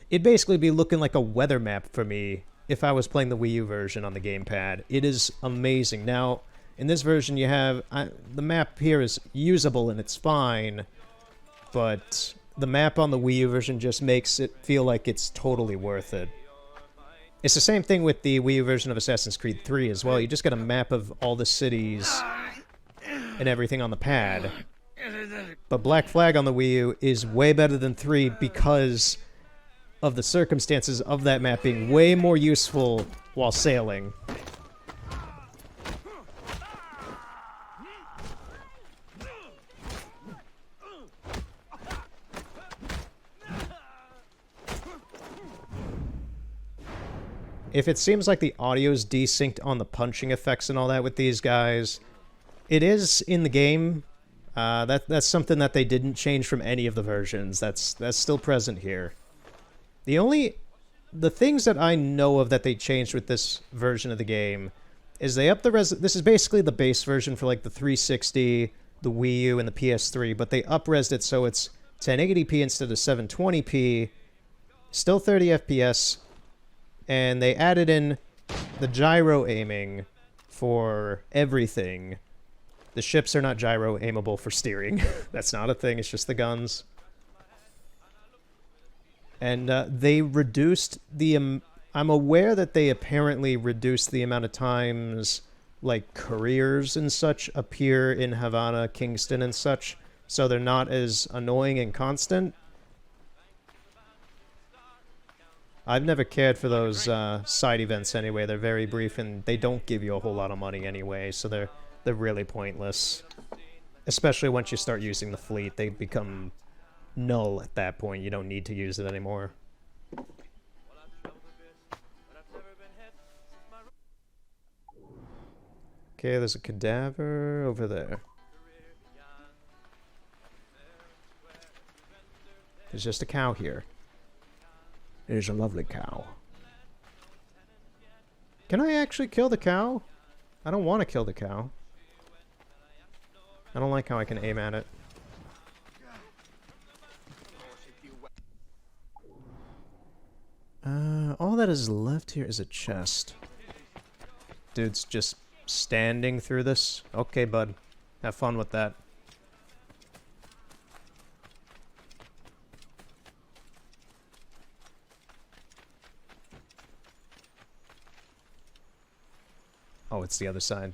it'd basically be looking like a weather map for me if I was playing the Wii U version on the gamepad. It is amazing. Now, in this version, you have... the map here is usable and it's fine, but the map on the Wii U version just makes it feel like it's totally worth it. It's the same thing with the Wii U version of Assassin's Creed 3 as well. You just get a map of all the cities and everything on the pad. But Black Flag on the Wii U is way better than 3 because of the circumstances of that map being way more useful while sailing. If it seems like the audio's desynced on the punching effects and all that with these guys, it is in the game. That's something that they didn't change from any of the versions. That's still present here. The things that I know of that they changed with this version of the game is they upped the this is basically the base version for like the 360, the Wii U, and the PS3, but they up-resed it so it's 1080p instead of 720p, still 30 FPS, and they added in the gyro aiming for everything. The ships are not gyro aimable for steering. That's not a thing, it's just the guns. And they reduced the... I'm aware that they apparently reduced the amount of times, like, couriers and such appear in Havana, Kingston, and such, so they're not as annoying and constant. I've never cared for those side events anyway. They're very brief, and they don't give you a whole lot of money anyway, so they're really pointless. Especially once you start using the fleet, they become null at that point. You don't need to use it anymore. Okay, there's a cadaver over there. There's just a cow here. There's a lovely cow. Can I actually kill the cow? I don't want to kill the cow. I don't like how I can aim at it. All that is left here is a chest. Dude's just standing through this. Okay, bud. Have fun with that. Oh, it's the other side.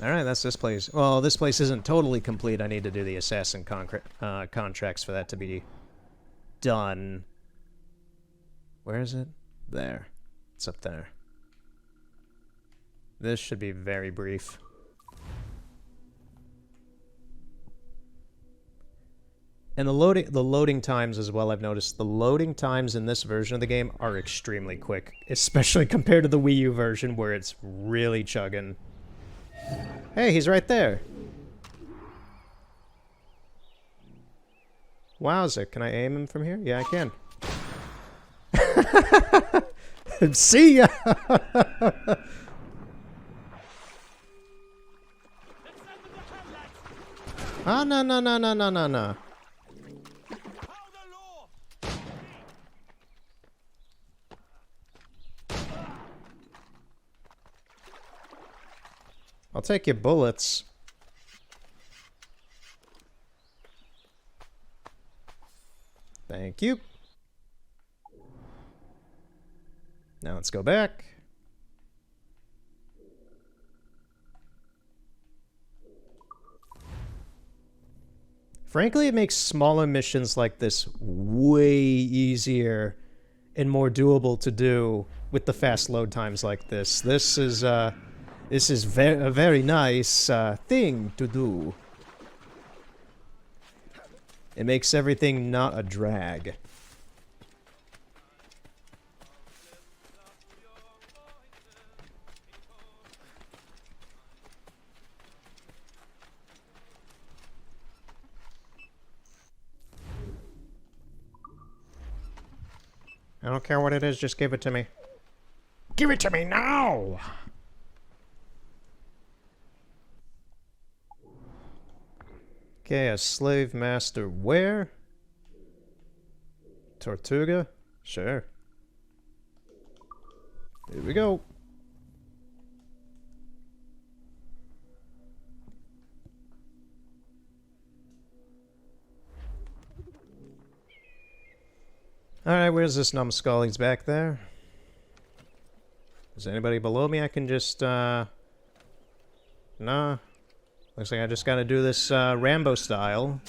Alright, that's this place. Well, this place isn't totally complete. I need to do the assassin contracts for that to be done. Where is it? There. What's up there? This should be very brief. And the loading times as well, I've noticed the loading times in this version of the game are extremely quick, especially compared to the Wii U version where it's really chugging. Hey, he's right there. Wowzer, can I aim him from here? Yeah, I can. See ya! Ah, no, no, no, no, no, no, no. I'll take your bullets. Thank you. Now let's go back. Frankly, it makes smaller missions like this way easier and more doable to do with the fast load times like this. This is a very nice thing to do. It makes everything not a drag. I don't care what it is, just give it to me. Give it to me now! Okay, a slave master where? Tortuga? Sure. Here we go. Alright, where's this numbskull? He's back there. Is anybody below me? I can just, Nah. Looks like I just gotta do this, Rambo style.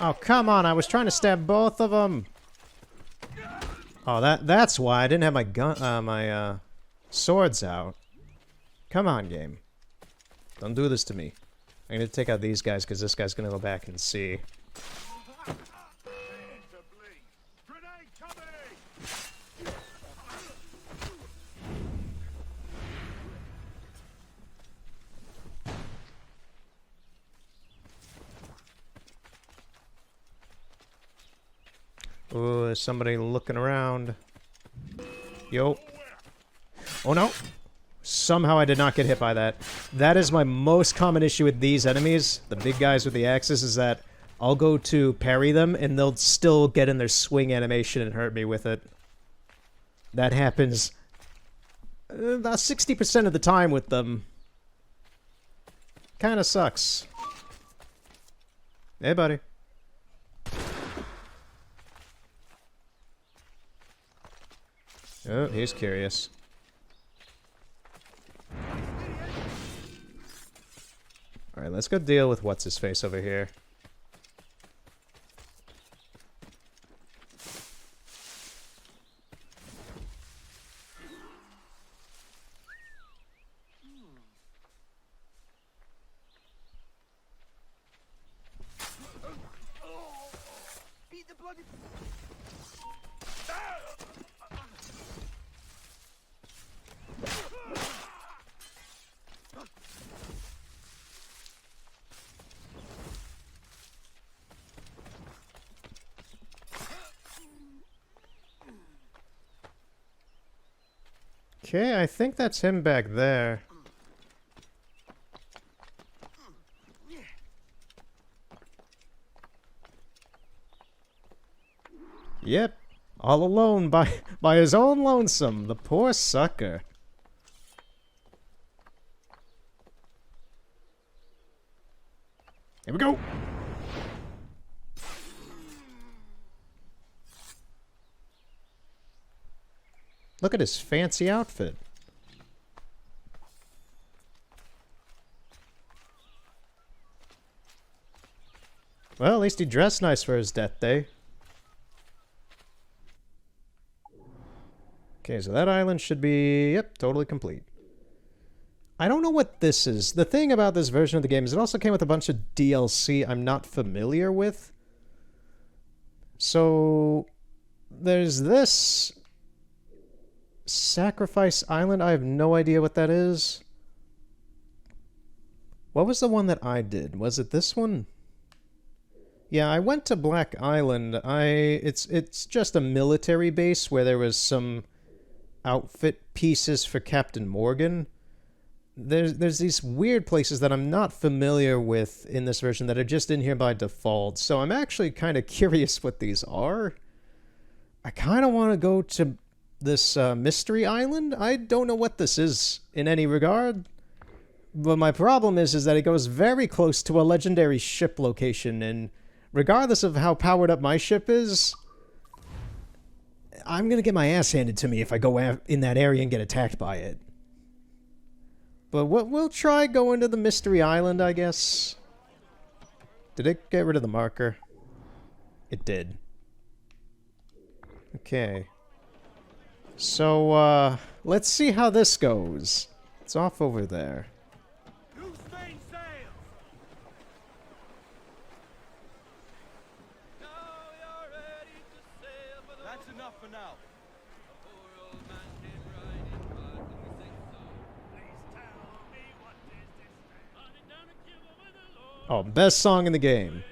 Oh, come on, I was trying to stab both of them. Oh, that's why I didn't have my gun, my swords out. Come on, game. Don't do this to me. I'm gonna take out these guys because this guy's gonna go back and see. Oh, there's somebody looking around. Yo. Oh no. Somehow I did not get hit by that. That is my most common issue with these enemies, the big guys with the axes, is that I'll go to parry them and they'll still get in their swing animation and hurt me with it. That happens about 60% of the time with them. Kinda sucks. Hey, buddy. Oh, he's curious. Alright, let's go deal with what's-his-face over here. Okay, I think that's him back there. Yep, all alone by his own lonesome, the poor sucker. Here we go! Look at his fancy outfit. Well, at least he dressed nice for his death day. Okay, so that island should be, yep, totally complete. I don't know what this is. The thing about this version of the game is it also came with a bunch of DLC I'm not familiar with. So, there's this Sacrifice Island. I have no idea what that is. What was the one that I did? Was it this one? Yeah, I went to Black Island. It's just a military base where there was some outfit pieces for Captain Morgan. There's these weird places that I'm not familiar with in this version that are just in here by default. So I'm actually kind of curious what these are. I kind of want to go to this Mystery Island. I don't know what this is in any regard. But my problem is that it goes very close to a legendary ship location, and regardless of how powered up my ship is, I'm gonna get my ass handed to me if I go in that area and get attacked by it. But we'll try going to the Mystery Island, I guess. Did it get rid of the marker? It did. Okay. So, let's see how this goes. It's off over there. That's enough for now. Oh, best song in the game.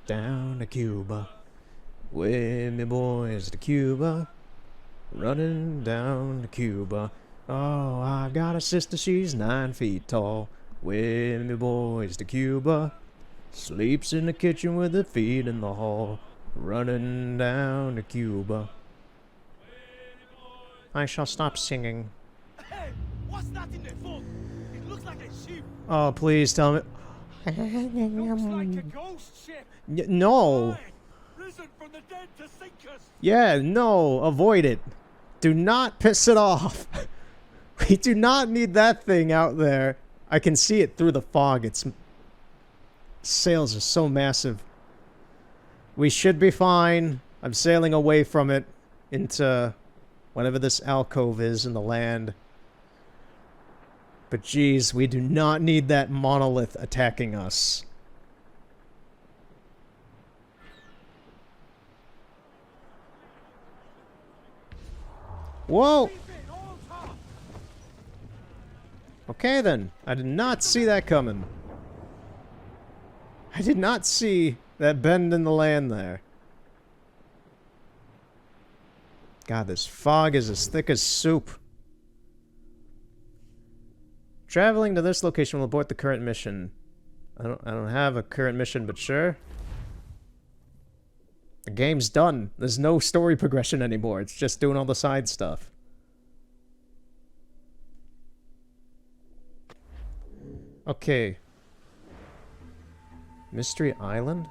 Down to Cuba, with me boys to Cuba, running down to Cuba. Oh, I've got a sister, she's 9 feet tall, with me boys to Cuba, sleeps in the kitchen with her feet in the hall, running down to Cuba. I shall stop singing. Hey, what's that in the phone? It looks like a ship. Oh, please tell me. Looks like a ghost ship. No. Hey, risen from the dead to sink us. Yeah, no. Avoid it. Do not piss it off. We do not need that thing out there. I can see it through the fog. Its sails are so massive. We should be fine. I'm sailing away from it into whatever this alcove is in the land. But geez, we do not need that monolith attacking us. Whoa! Okay then, I did not see that coming. I did not see that bend in the land there. God, this fog is as thick as soup. Traveling to this location will abort the current mission. I don't have a current mission, but sure. The game's done. There's no story progression anymore. It's just doing all the side stuff. Okay. Mystery Island?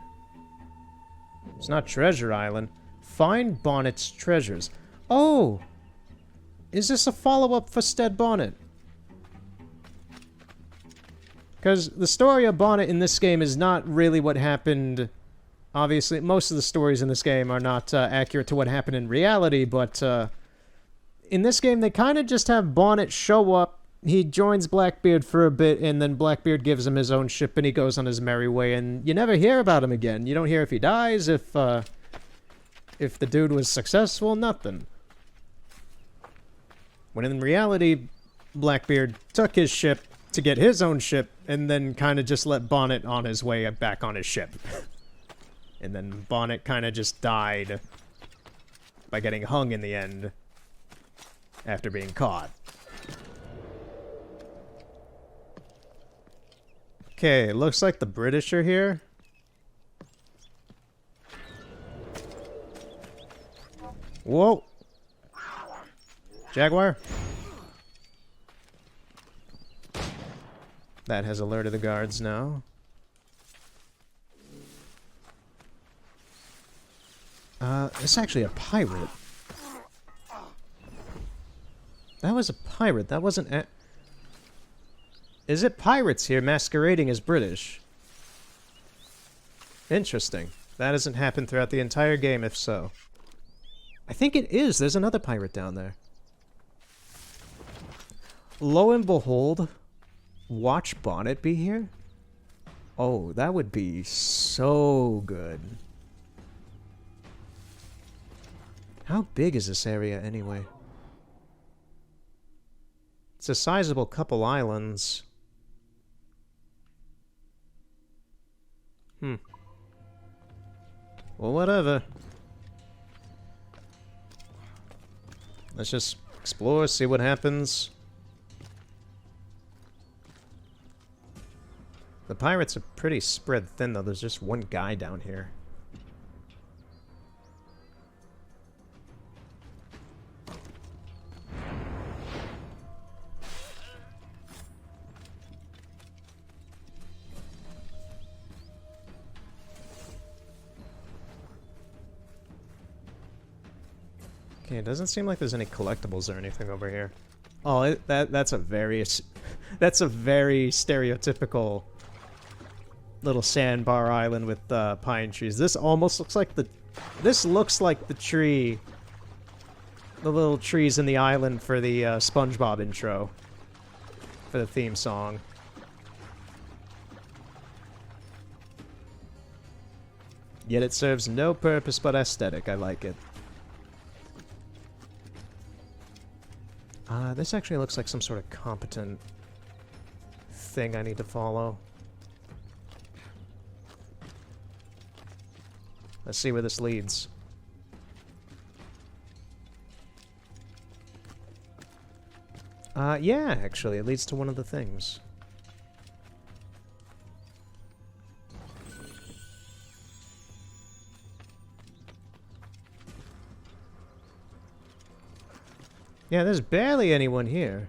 It's not Treasure Island. Find Bonnet's treasures. Oh! Is this a follow-up for Stead Bonnet? Because the story of Bonnet in this game is not really what happened. Obviously, most of the stories in this game are not accurate to what happened in reality, but in this game, they kind of just have Bonnet show up. He joins Blackbeard for a bit, and then Blackbeard gives him his own ship, and he goes on his merry way, and you never hear about him again. You don't hear if he dies, if the dude was successful, nothing. When in reality, Blackbeard took his ship to get his own ship, and then kind of just let Bonnet on his way back on his ship. And then Bonnet kind of just died by getting hung in the end after being caught. Okay, looks like the British are here. Whoa! Jaguar? That has alerted the guards now. It's actually a pirate. That was a pirate. That wasn't a... Is it pirates here masquerading as British? Interesting. That hasn't happened throughout the entire game, if so. I think it is. There's another pirate down there. Lo and behold, watch Bonnet be here? Oh, that would be so good. How big is this area anyway? It's a sizable couple islands. Well, whatever. Let's just explore, see what happens. The pirates are pretty spread thin, though. There's just one guy down here. Okay, it doesn't seem like there's any collectibles or anything over here. Oh, that's a very stereotypical little sandbar island with pine trees. This almost looks like this looks like the tree, the little trees in the island for the SpongeBob intro, for the theme song. Yet it serves no purpose but aesthetic. I like it. This actually looks like some sort of competent thing I need to follow. Let's see where this leads. Yeah, actually, it leads to one of the things. Yeah, there's barely anyone here.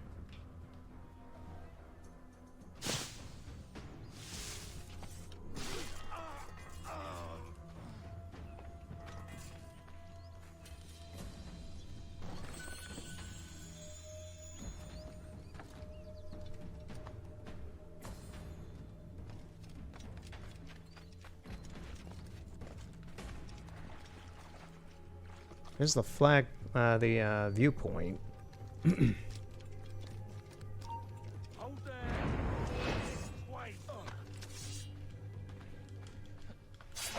Here's the flag, the viewpoint.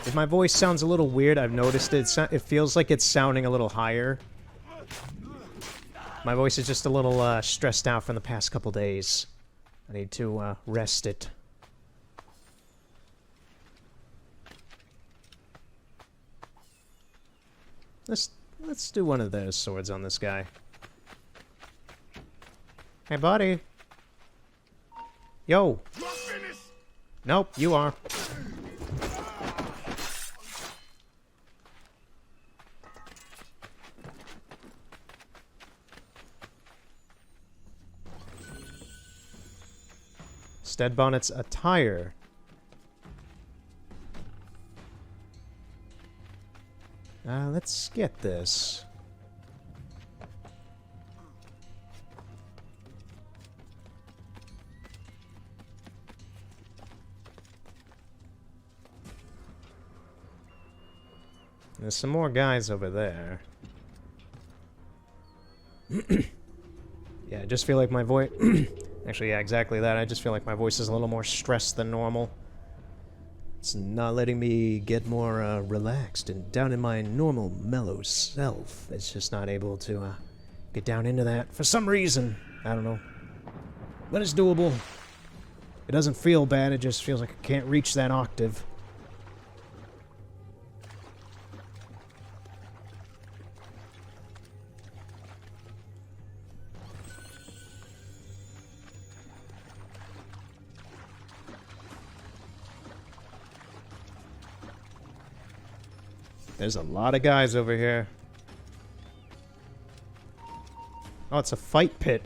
If my voice sounds a little weird, I've noticed it. It feels like it's sounding a little higher. My voice is just a little stressed out from the past couple days. I need to rest it. Let's do one of those swords on this guy. Hey, buddy. Yo. Nope, you are. Stead Bonnet's attire. Let's get this. There's some more guys over there. Yeah, I just feel like my voice... Actually, yeah, exactly that. I just feel like my voice is a little more stressed than normal. It's not letting me get more relaxed and down in my normal, mellow self. It's just not able to get down into that for some reason. I don't know. But it's doable. It doesn't feel bad, it just feels like I can't reach that octave. There's a lot of guys over here. Oh, it's a fight pit.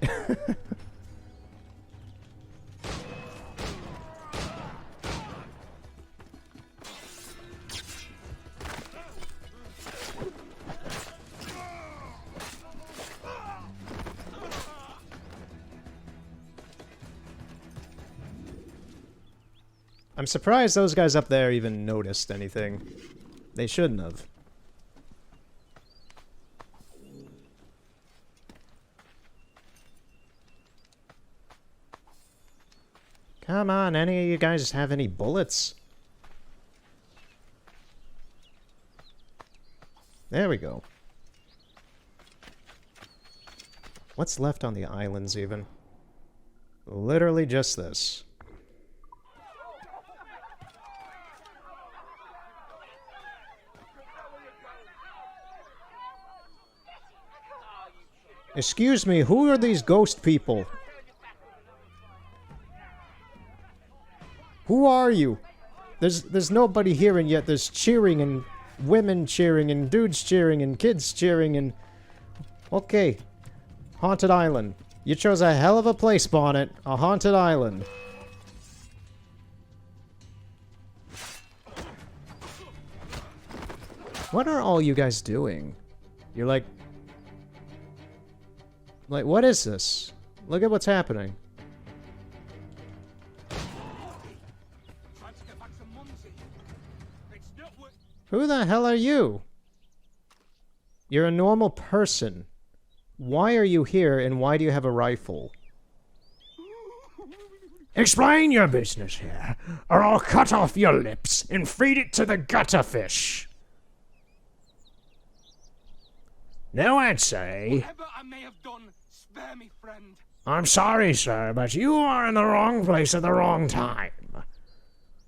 I'm surprised those guys up there even noticed anything. They shouldn't have. Come on, any of you guys have any bullets? There we go. What's left on the islands, even? Literally just this. Excuse me, who are these ghost people? Who are you? There's nobody here, and yet there's cheering and women cheering and dudes cheering and kids cheering and... Okay. Haunted Island. You chose a hell of a place, Bonnet. A haunted island. What are all you guys doing? You're like... Like, what is this? Look at what's happening. Who the hell are you? You're a normal person. Why are you here, and why do you have a rifle? Explain your business here, or I'll cut off your lips and feed it to the gutter fish. Now I'd say... Whatever I may have done, spare me, friend. I'm sorry, sir, but you are in the wrong place at the wrong time.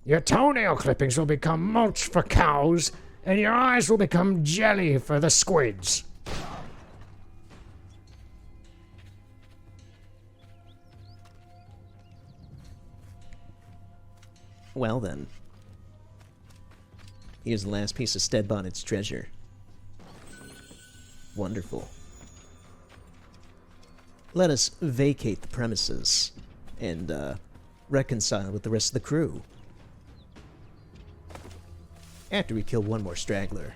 Your toenail clippings will become mulch for cows, and your eyes will become jelly for the squids. Well then. Here's the last piece of Stead Bonnet's treasure. Wonderful. Let us vacate the premises and reconcile with the rest of the crew. After we kill one more straggler.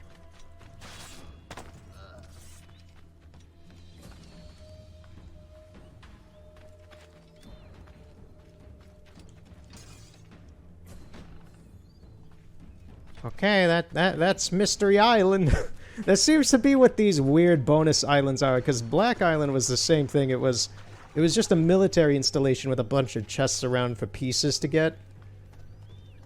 Okay, that's Mystery Island. That seems to be what these weird bonus islands are, because Black Island was the same thing. It was just a military installation with a bunch of chests around for pieces to get.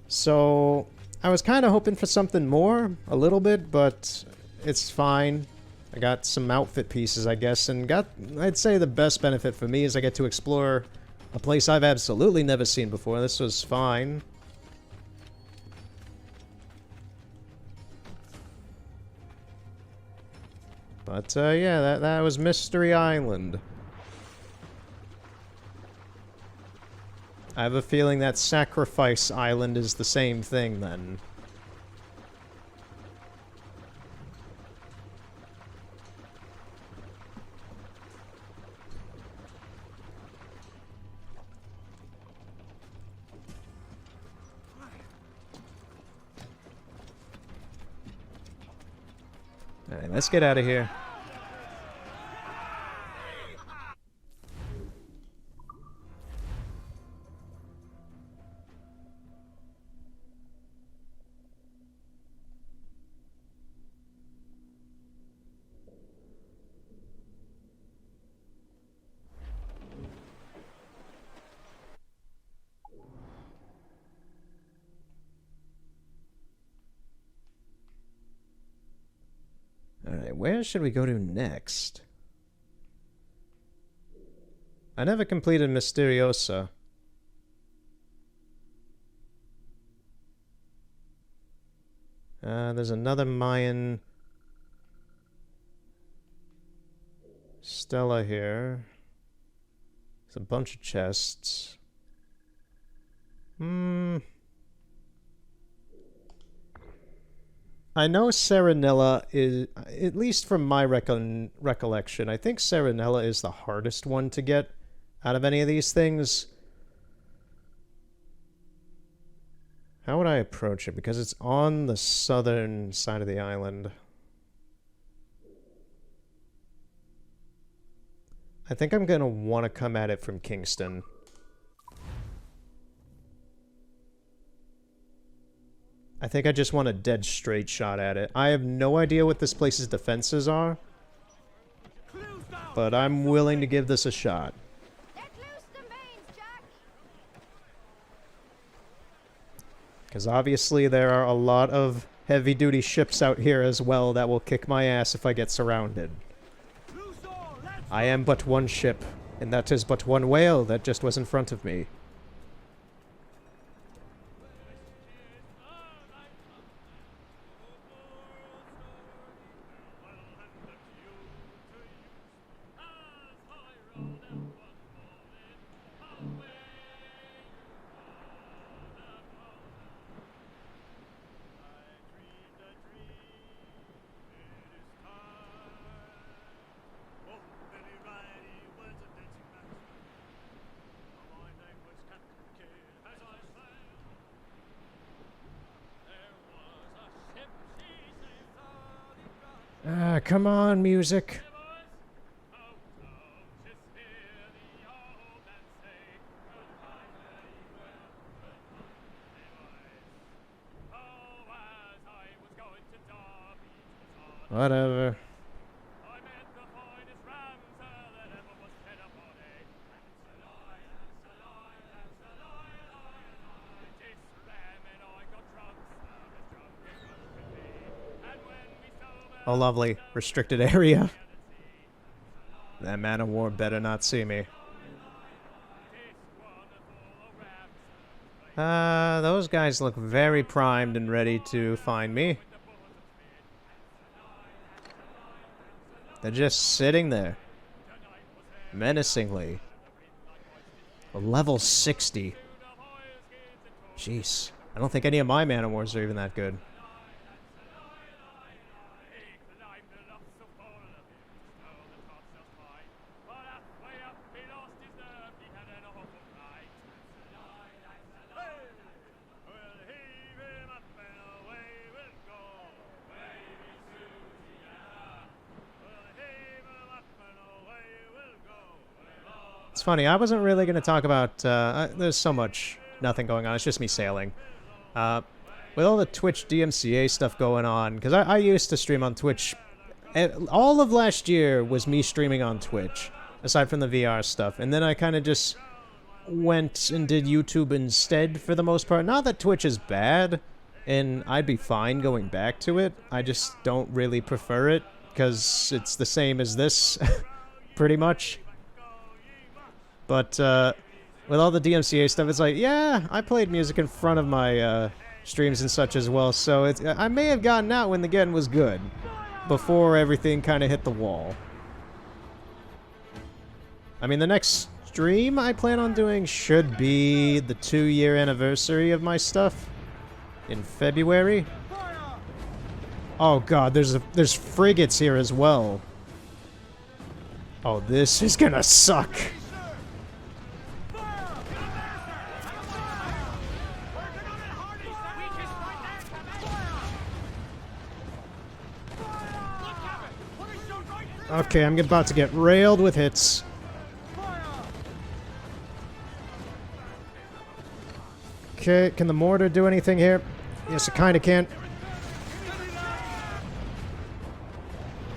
So I was kind of hoping for something more, a little bit, but it's fine. I got some outfit pieces, I guess, and I'd say the best benefit for me is I get to explore a place I've absolutely never seen before. This was fine. But, yeah, that was Mystery Island. I have a feeling that Sacrifice Island is the same thing, then. Alright, let's get out of here. Alright, where should we go to next? I never completed Mysteriosa. There's another Mayan Stella here. There's a bunch of chests. I know Serenella is, at least from my recollection, I think Serenella is the hardest one to get out of any of these things. How would I approach it? Because it's on the southern side of the island. I think I'm going to want to come at it from Kingston. I think I just want a dead straight shot at it. I have no idea what this place's defenses are, but I'm willing to give this a shot. Let loose the mains, Jack. Because obviously there are a lot of heavy-duty ships out here as well that will kick my ass if I get surrounded. I am but one ship, and that is but one whale that just was in front of me. Ah, come on, music. Whatever. Oh, lovely. Restricted area. That man of war better not see me. Those guys look very primed and ready to find me. They're just sitting there. Menacingly. A level 60. Jeez. I don't think any of my man of wars are even that good. It's funny, I wasn't really going to talk about, there's so much, nothing going on, it's just me sailing. With all the Twitch DMCA stuff going on, because I used to stream on Twitch, all of last year was me streaming on Twitch, aside from the VR stuff, and then I kind of just went and did YouTube instead for the most part. Not that Twitch is bad, and I'd be fine going back to it, I just don't really prefer it, because it's the same as this, pretty much. But, with all the DMCA stuff, it's like, yeah, I played music in front of my, streams and such as well, so I may have gotten out when the getting was good, before everything kind of hit the wall. I mean, the next stream I plan on doing should be the 2-year anniversary of my stuff, in February. Oh god, there's frigates here as well. Oh, this is gonna suck. Okay, I'm about to get railed with hits. Okay, can the mortar do anything here? Yes, it kind of can.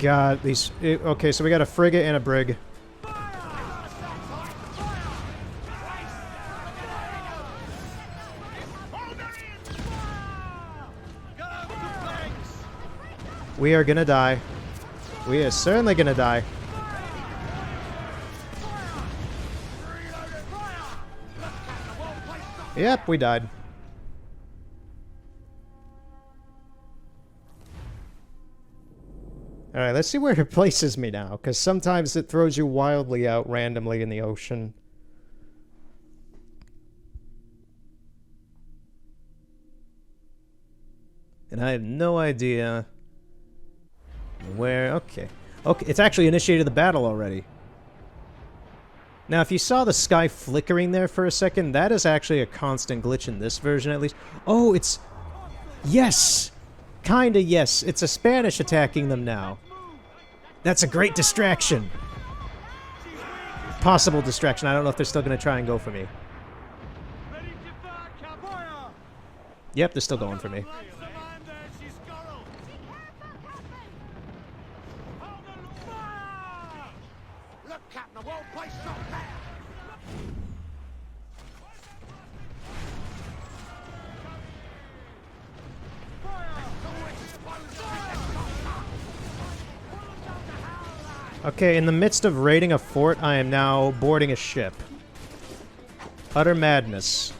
God, these... Okay, so we got a frigate and a brig. We are gonna die. We are certainly gonna die. Yep, we died. Alright, let's see where it places me now, because sometimes it throws you wildly out randomly in the ocean. And I have no idea where... Okay. Okay, it's actually initiated the battle already. Now, if you saw the sky flickering there for a second, that is actually a constant glitch in this version, at least. Oh, it's... Yes! Kinda yes. It's a Spanish attacking them now. That's a great distraction. Possible distraction. I don't know if they're still going to try and go for me. Yep, they're still going for me. Okay, in the midst of raiding a fort, I am now boarding a ship. Utter madness.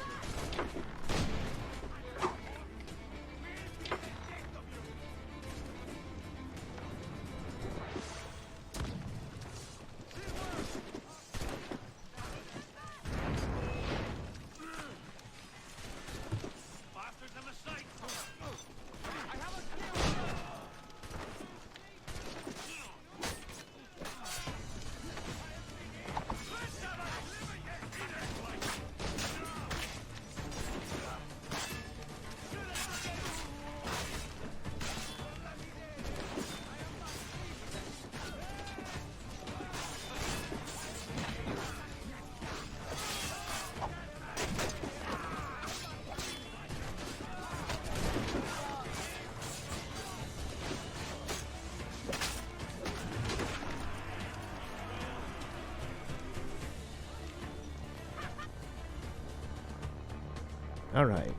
Alright.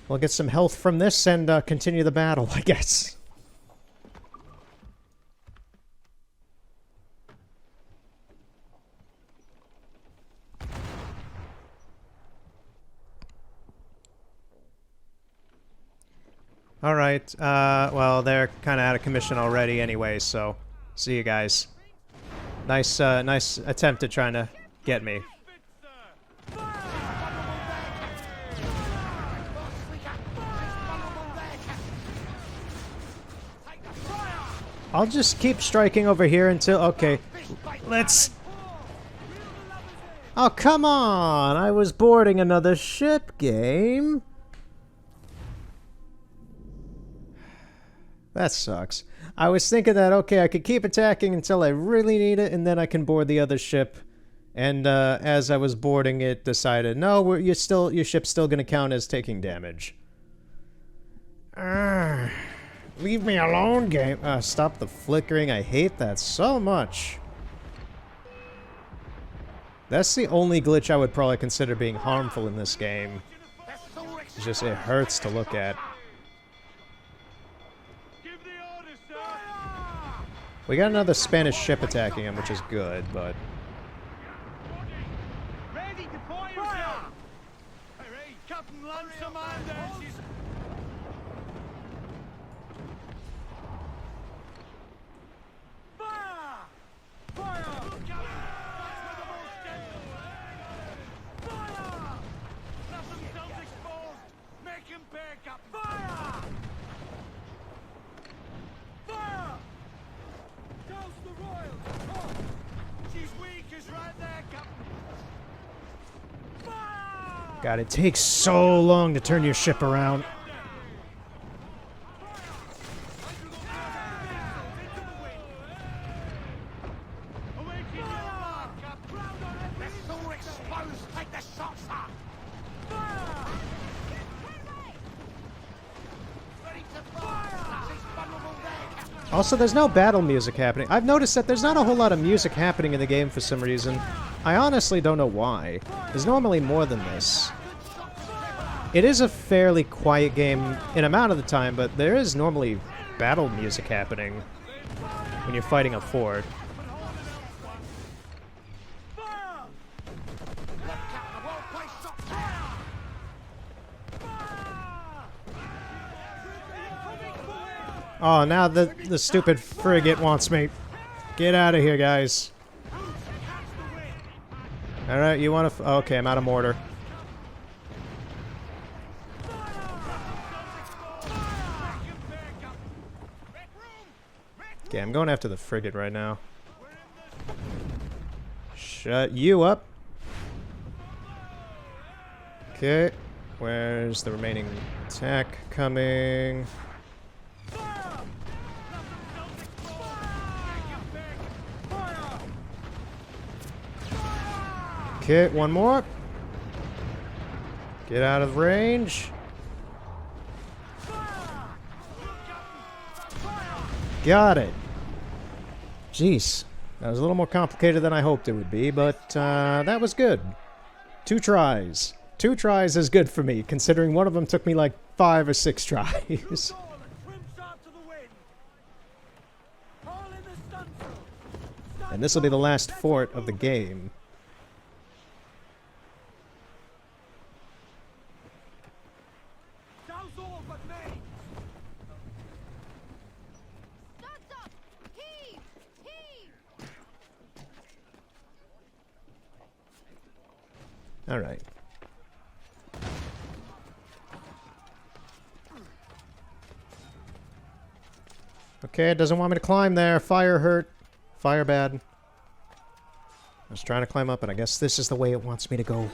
We'll get some health from this and continue the battle, I guess. Alright, well, they're kind of out of commission already anyway, so see you guys. Nice attempt at trying to get me. I'll just keep striking over here until... Okay, let's... Oh, come on! I was boarding another ship, game. That sucks. I was thinking that, okay, I could keep attacking until I really need it, and then I can board the other ship. And as I was boarding it, decided, no, your ship's still gonna count as taking damage. Leave me alone, game. Stop the flickering. I hate that so much. That's the only glitch I would probably consider being harmful in this game. It's just, it hurts to look at. We got another Spanish ship attacking him, which is good, but... Ready to fire! Captain Lancerman, she's... Fire! Fire! Fire! Let themselves exposed! Make him pay, Captain! Fire! Fire! Douse the Royals! Oh! She's weak as right there, Captain! Fire! God, it takes so long to turn your ship around. Also, there's no battle music happening. I've noticed that there's not a whole lot of music happening in the game for some reason. I honestly don't know why. There's normally more than this. It is a fairly quiet game in amount of the time, but there is normally battle music happening when you're fighting a fort. Oh, now the stupid frigate wants me. Get out of here, guys. Alright, you want to... Okay, I'm out of mortar. Okay, I'm going after the frigate right now. Shut you up. Okay, where's the remaining attack coming? Okay, one more. Get out of range. Got it. Jeez. That was a little more complicated than I hoped it would be, but that was good. 2 tries. 2 tries is good for me, considering one of them took me like 5 or 6 tries. And this will be the last fort of the game. Studs up! Heave! Heave! All right. Okay, it doesn't want me to climb there. Fire hurt. Fire bad. I was trying to climb up, and I guess this is the way it wants me to go.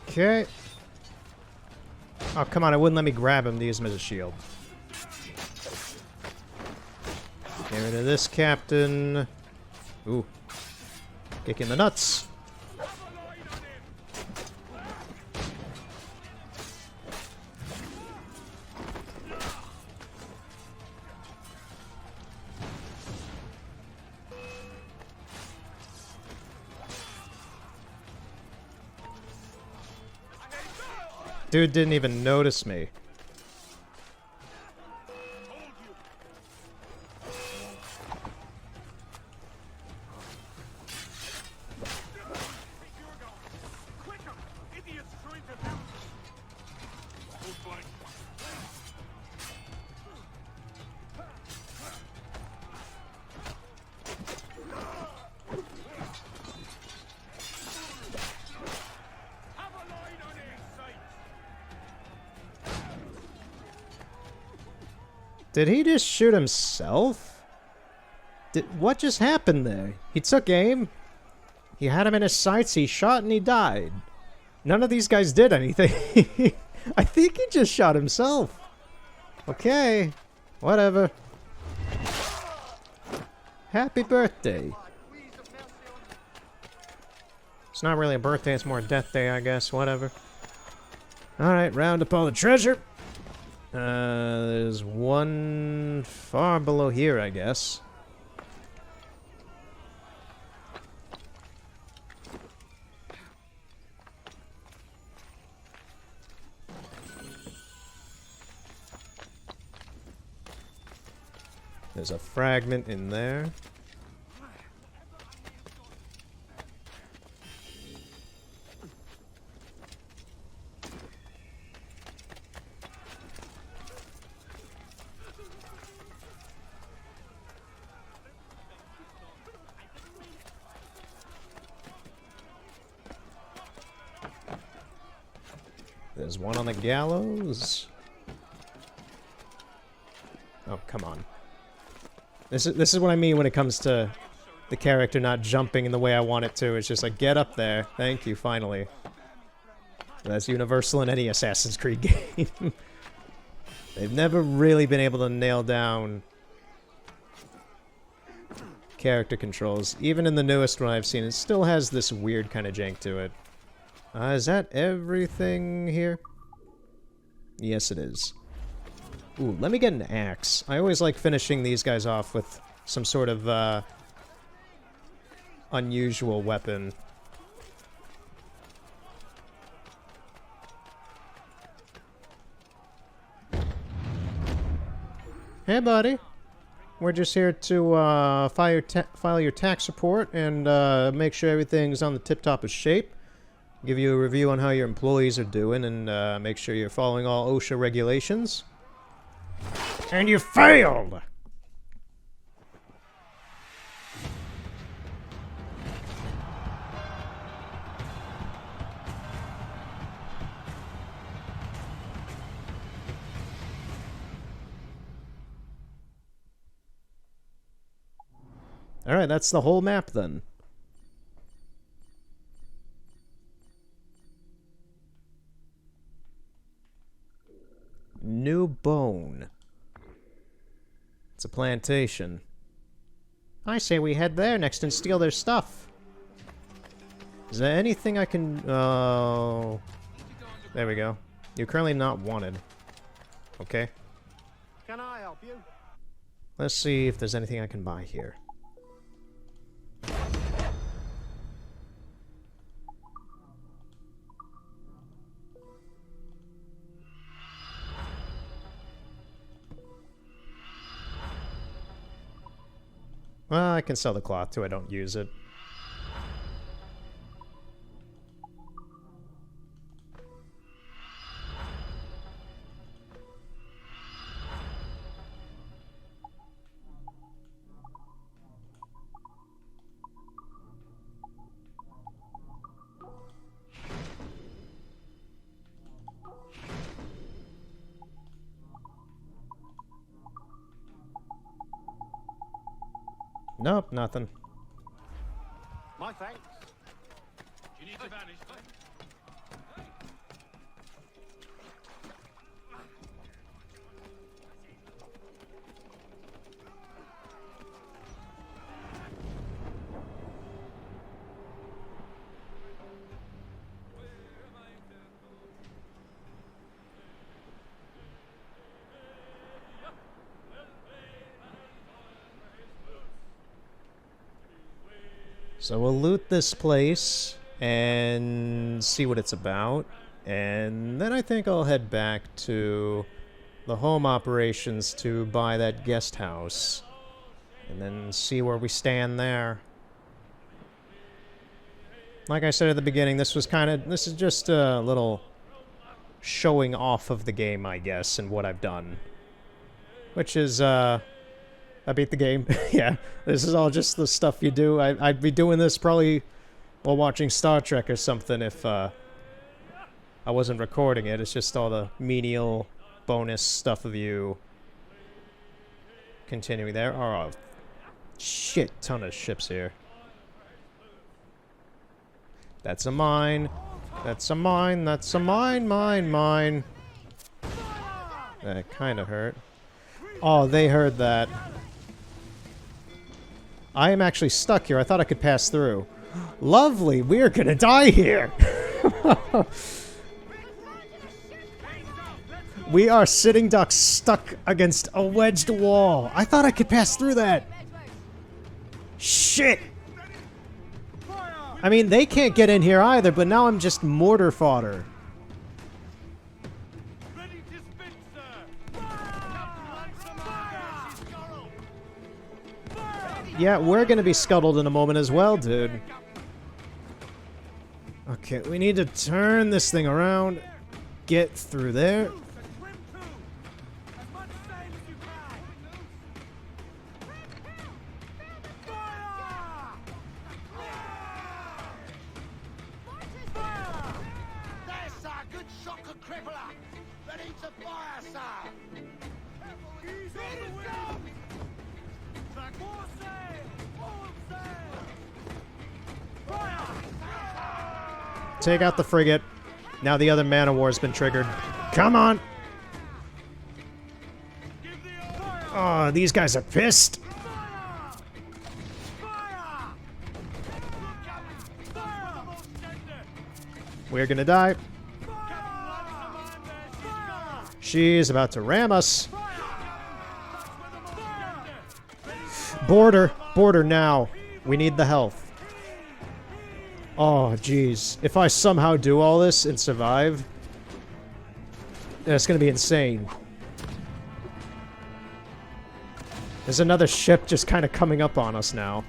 Okay. Oh, come on, it wouldn't let me grab him to use him as a shield. Get rid of this captain. Ooh. Kick in the nuts. Dude didn't even notice me. Did he just shoot himself? What just happened there? He took aim. He had him in his sights. He shot and he died. None of these guys did anything. I think he just shot himself. Okay. Whatever. Happy birthday. It's not really a birthday. It's more a death day, I guess. Whatever. Alright, round up all the treasure. There's one far below here, I guess. There's a fragment in there. There's one on the gallows. Oh, come on. This is what I mean when it comes to the character not jumping in the way I want it to. It's just like, get up there. Thank you, finally. That's universal in any Assassin's Creed game. They've never really been able to nail down character controls. Even in the newest one I've seen, it still has this weird kind of jank to it. Is that everything here? Yes, it is. Ooh, let me get an axe. I always like finishing these guys off with some sort of, unusual weapon. Hey, buddy. We're just here to, file your tax report and, make sure everything's on the tip-top of shape. Give you a review on how your employees are doing and, make sure you're following all OSHA regulations. And you failed! Alright, that's the whole map then. New Bone. It's a plantation. I say we head there next and steal their stuff. Is there anything I can... Oh... There we go. You're currently not wanted. Okay. Can I help you? Let's see if there's anything I can buy here. Well, I can sell the cloth too, I don't use it. Nope, nothing. My thanks. You need to vanish, mate. So we'll loot this place and see what it's about. And then I think I'll head back to the home operations to buy that guest house. And then see where we stand there. Like I said at the beginning, this is just a little showing off of the game, I guess, and what I've done. Which is, I beat the game. Yeah, this is all just the stuff you do. I'd be doing this probably while watching Star Trek or something if I wasn't recording it. It's just all the menial bonus stuff of you continuing. There are a shit ton of ships here. That's a mine. That's a mine. That's a mine. Mine. That kind of hurt. Oh, they heard that. I am actually stuck here. I thought I could pass through. Lovely. We're gonna die here. We are sitting ducks stuck against a wedged wall. I thought I could pass through that. Shit. I mean, they can't get in here either, but now I'm just mortar fodder. Yeah, we're gonna be scuttled in a moment as well, dude. Okay, we need to turn this thing around. Get through there. Take out the frigate. Now the other man of war has been triggered. Come on! Oh, these guys are pissed. We're gonna die. She's about to ram us. Border now. We need the health. Oh, jeez. If I somehow do all this and survive, that's gonna be insane. There's another ship just kind of coming up on us now.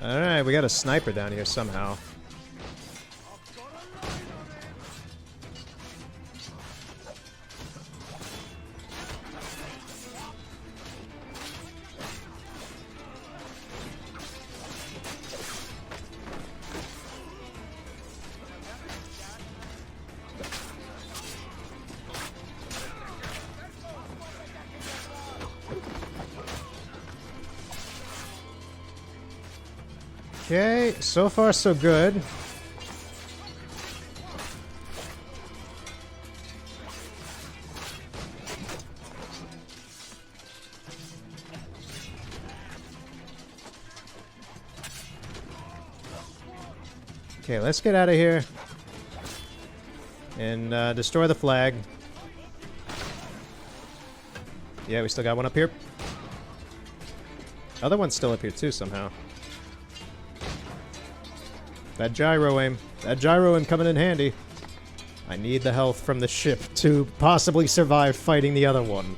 Alright, we got a sniper down here somehow. Okay, so far so good. Okay, let's get out of here and destroy the flag. Yeah, we still got one up here. Other one's still up here too somehow. That gyro aim. That gyro aim coming in handy. I need the health from the ship to possibly survive fighting the other one.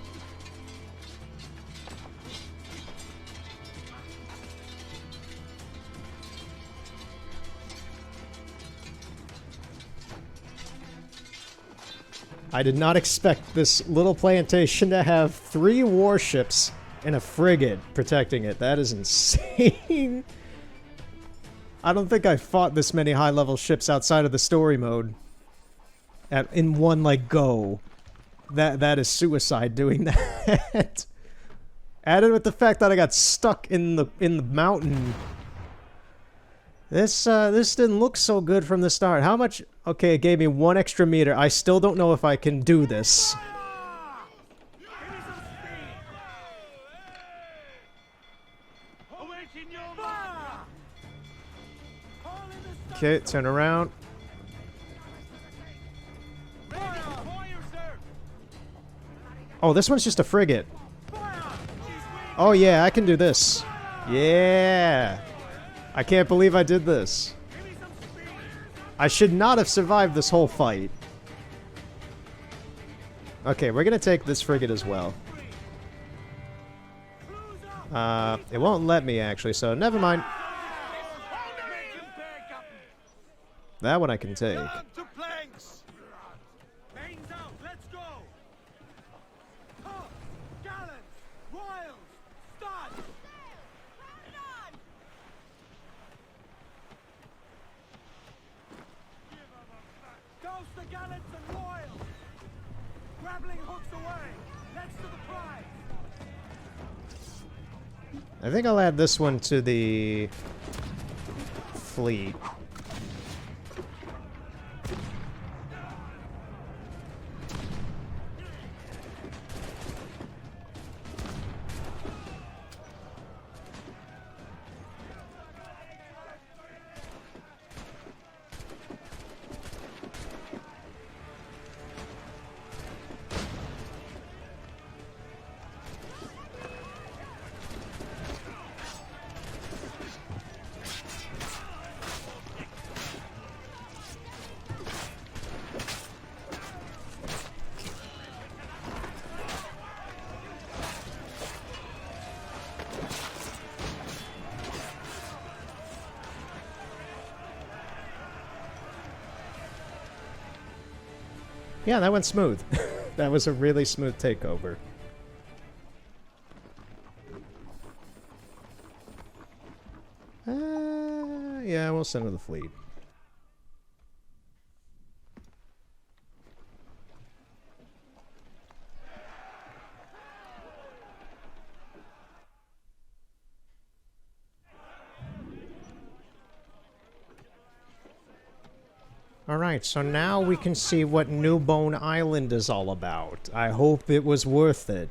I did not expect this little plantation to have 3 warships and a frigate protecting it. That is insane. I don't think I fought this many high-level ships outside of the story mode. In one, like, go. That is suicide doing that. Added with the fact that I got stuck in the mountain. This didn't look so good from the start. How much? Okay, it gave me 1 extra meter. I still don't know if I can do this. Okay, turn around. Oh, this one's just a frigate. Oh yeah, I can do this. Yeah. I can't believe I did this. I should not have survived this whole fight. Okay, we're gonna take this frigate as well. It won't let me actually, so never mind. That one I can take. I think I'll add this one to the fleet. Yeah, that went smooth. That was a really smooth takeover. Yeah, we'll send to the fleet. Alright, so now we can see what New Bone Island is all about. I hope it was worth it.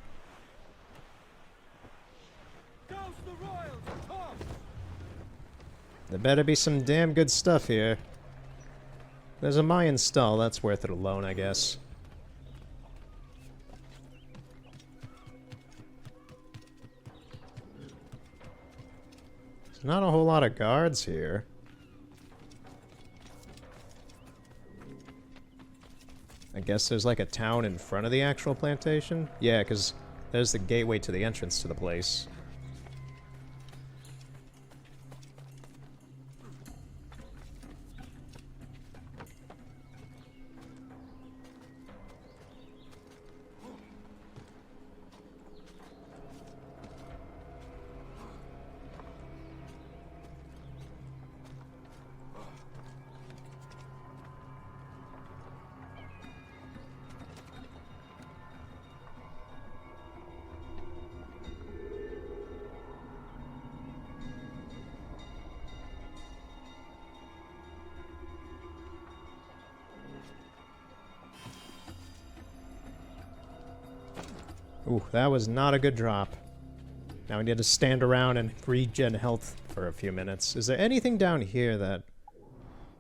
There better be some damn good stuff here. There's a Mayan stall, that's worth it alone, I guess. There's not a whole lot of guards here. I guess there's like a town in front of the actual plantation? Yeah, because there's the gateway to the entrance to the place. Ooh, that was not a good drop. Now we need to stand around and regen health for a few minutes. Is there anything down here that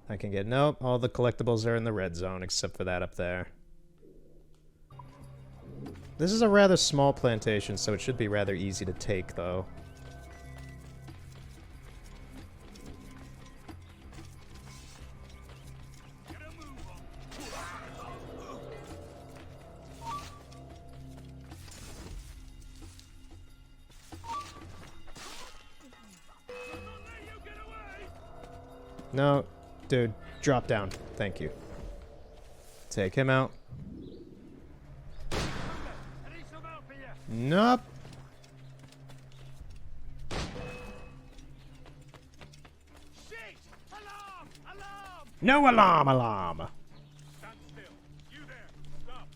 I can get? Nope, all the collectibles are in the red zone except for that up there. This is a rather small plantation, so it should be rather easy to take, though. No, dude, drop down. Thank you. Take him out. Nope. Shit! Alarm! Alarm! No alarm, alarm! Stand still. You there. Stop.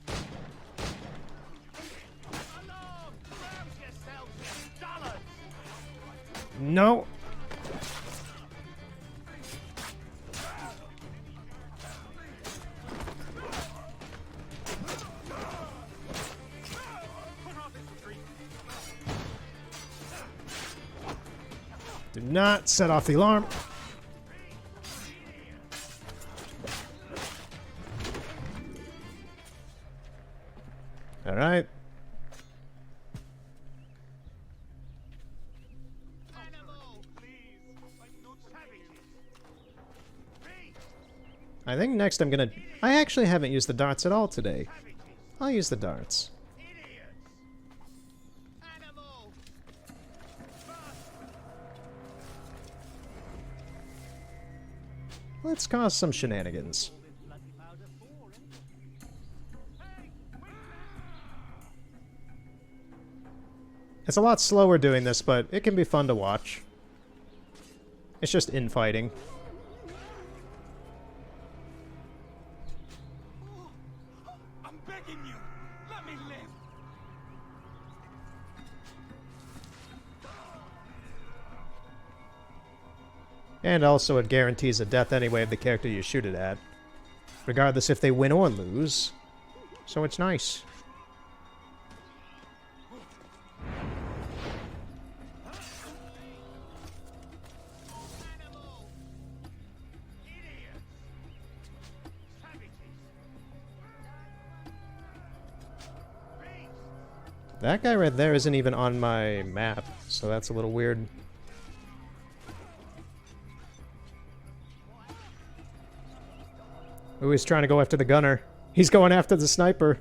Alarm! Rouse yourselves, you dullards! No. Do not set off the alarm. All right. Animal, please. I'm not savages. Beast! I think next I'm gonna... I actually haven't used the darts at all today. I'll use the darts. Idiots! Animal! Let's cause some shenanigans. It's a lot slower doing this, but it can be fun to watch. It's just infighting. I'm begging you. Let me live. And also it guarantees a death anyway of the character you shoot it at. Regardless if they win or lose. So it's nice. Animal! Idiots! Savages! Beast! That guy right there isn't even on my map, so that's a little weird. Ooh, he's trying to go after the gunner. He's going after the sniper.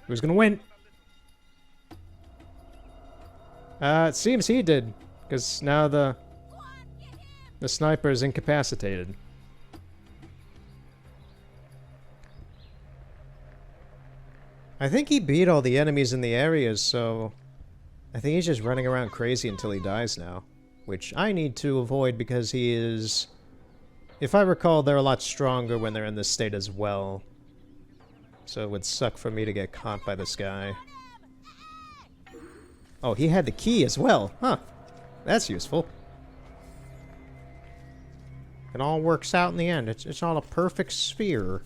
Who's gonna win? It seems he did, because now the sniper is incapacitated. I think he beat all the enemies in the areas, so I think he's just running around crazy until he dies now, which I need to avoid because he is... If I recall, they're a lot stronger when they're in this state as well. So it would suck for me to get caught by this guy. Oh, he had the key as well. Huh. That's useful. It all works out in the end. It's all a perfect sphere.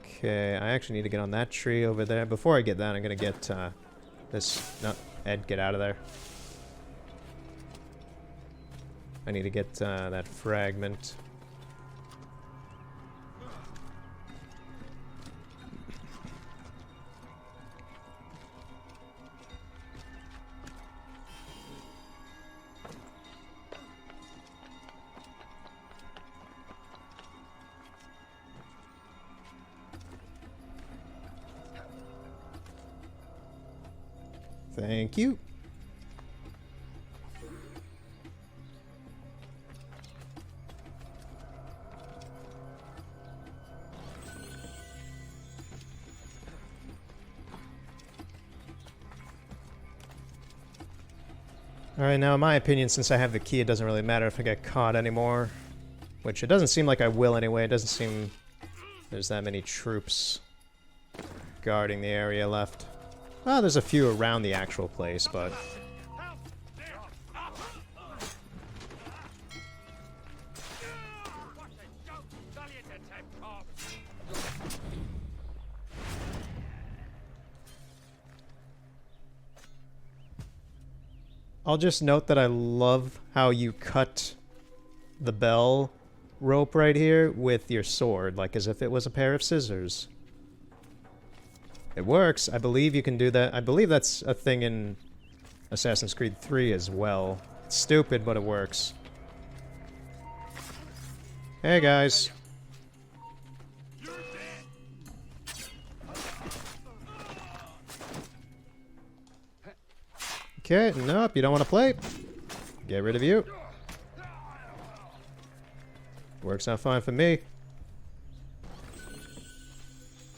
Okay, I actually need to get on that tree over there. Before I get that, I'm gonna get this... No, Ed, get out of there. I need to get that fragment. Thank you. Alright, now in my opinion, since I have the key, it doesn't really matter if I get caught anymore. Which it doesn't seem like I will anyway. It doesn't seem there's that many troops guarding the area left. Oh, there's a few around the actual place, but... I'll just note that I love how you cut the bell rope right here with your sword, like as if it was a pair of scissors. It works. I believe you can do that. I believe that's a thing in Assassin's Creed 3 as well. It's stupid, but it works. Hey, guys. Okay, nope, you don't want to play. Get rid of you. Works out fine for me.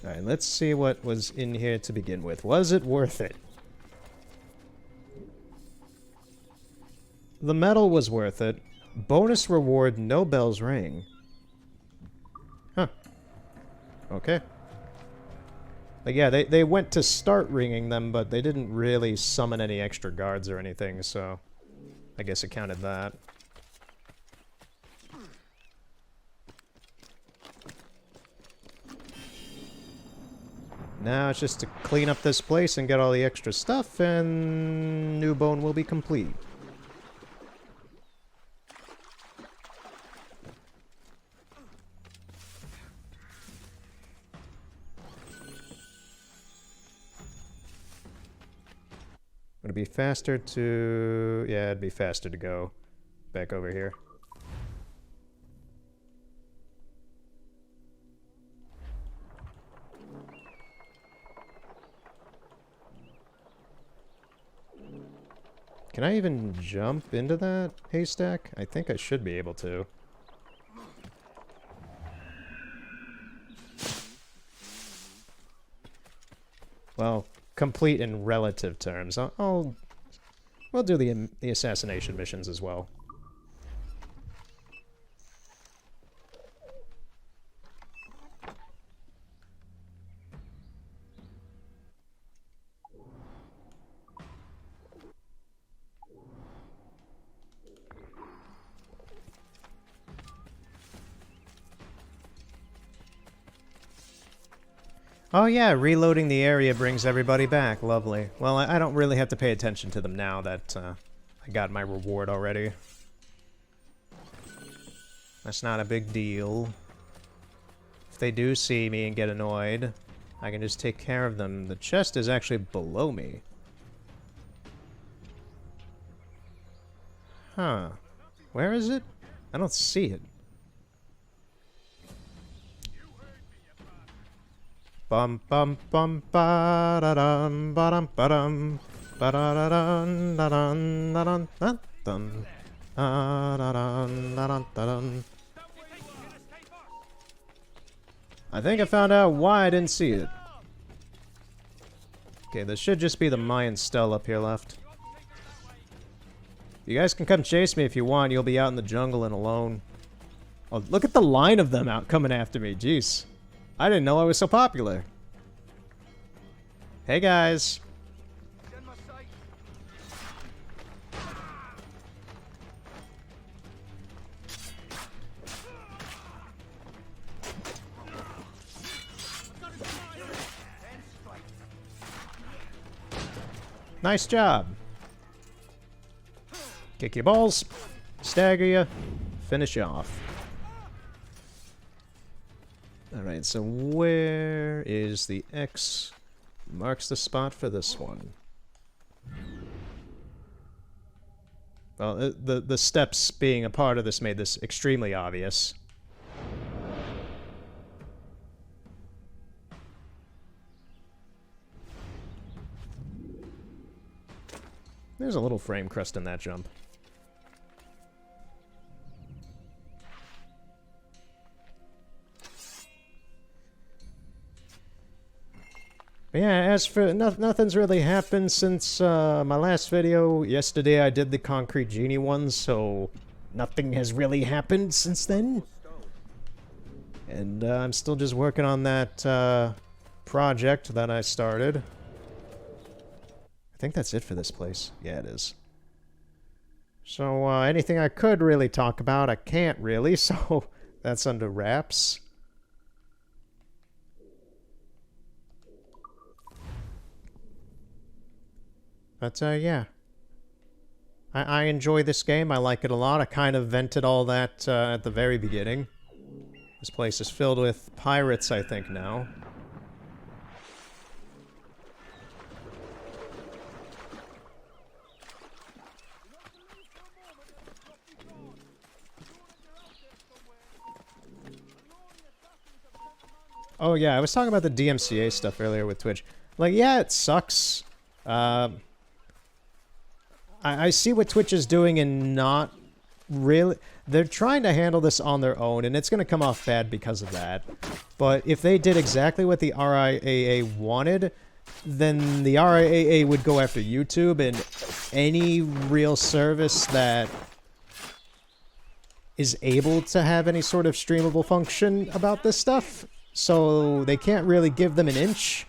Alright, let's see what was in here to begin with. Was it worth it? The medal was worth it. Bonus reward, no bells ring. Huh. Okay. Like, yeah, they went to start ringing them, but they didn't really summon any extra guards or anything, so I guess it counted that. Now it's just to clean up this place and get all the extra stuff, and New Bone will be complete. Would it be faster to... yeah, it'd be faster to go back over here. Can I even jump into that haystack? I think I should be able to. Well, complete in relative terms. We'll do the assassination missions as well. Oh yeah, reloading the area brings everybody back. Lovely. Well, I don't really have to pay attention to them now that I got my reward already. That's not a big deal. If they do see me and get annoyed, I can just take care of them. The chest is actually below me. Huh. Where is it? I don't see it. Bum bum bum ba da dum ba dum ba dum ba da da dum da dum da dum da dum da dum da dum da dum. I think I found out why I didn't see it. Okay, there should just be the Mayan stele up here left. You guys can come chase me if you want. You'll be out in the jungle and alone. Oh, look at the line of them out coming after me. Jeez. I didn't know I was so popular. Hey guys. Nice job. Kick your balls, stagger you, finish you off. Alright, so where is the X? Marks the spot for this one. Well, the steps being a part of this made this extremely obvious. There's a little frame crust in that jump. But yeah, as for nothing's really happened since my last video. Yesterday I did the Concrete Genie one, so nothing has really happened since then. And I'm still just working on that project that I started. I think that's it for this place. Yeah, it is. So anything I could really talk about, I can't really, so that's under wraps. But, yeah. I enjoy this game. I like it a lot. I kind of vented all that at the very beginning. This place is filled with pirates, I think, now. Oh yeah, I was talking about the DMCA stuff earlier with Twitch. Like, yeah, it sucks. I see what Twitch is doing and not really... They're trying to handle this on their own, and it's going to come off bad because of that. But if they did exactly what the RIAA wanted, then the RIAA would go after YouTube, and any real service that is able to have any sort of streamable function about this stuff. So they can't really give them an inch.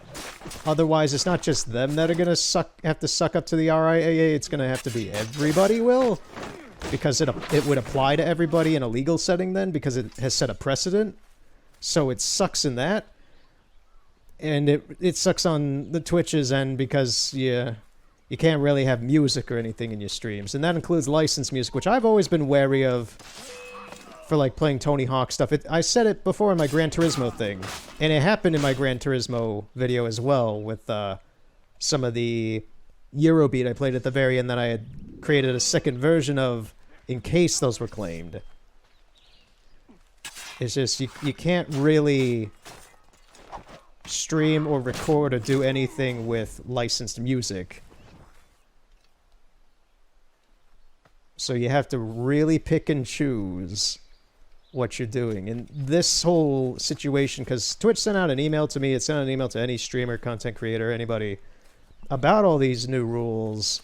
Otherwise, it's not just them that are gonna have to suck up to the RIAA. It's gonna have to be everybody will, because it would apply to everybody in a legal setting then, because it has set a precedent. So it sucks in that, and it sucks on the Twitch's end because you can't really have music or anything in your streams, and that includes licensed music, which I've always been wary of. For like playing Tony Hawk stuff. I said it before in my Gran Turismo thing, and it happened in my Gran Turismo video as well with some of the Eurobeat I played at the very end that I had created a second version of in case those were claimed. It's just you can't really stream or record or do anything with licensed music. So you have to really pick and choose what you're doing. And this whole situation, because Twitch sent out an email to me, it sent out an email to any streamer, content creator, anybody, about all these new rules.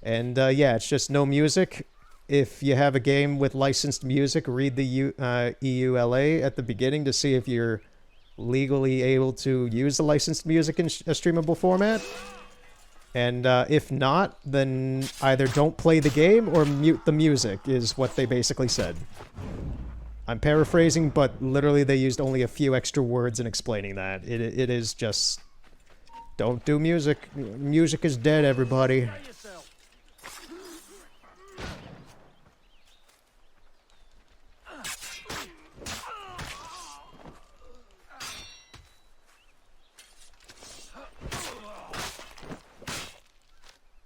And yeah, it's just no music. If you have a game with licensed music, read the EULA at the beginning to see if you're legally able to use the licensed music in a streamable format. And if not, then either don't play the game or mute the music, is what they basically said. I'm paraphrasing, but literally they used only a few extra words in explaining that. It is just... Don't do music. Music is dead, everybody.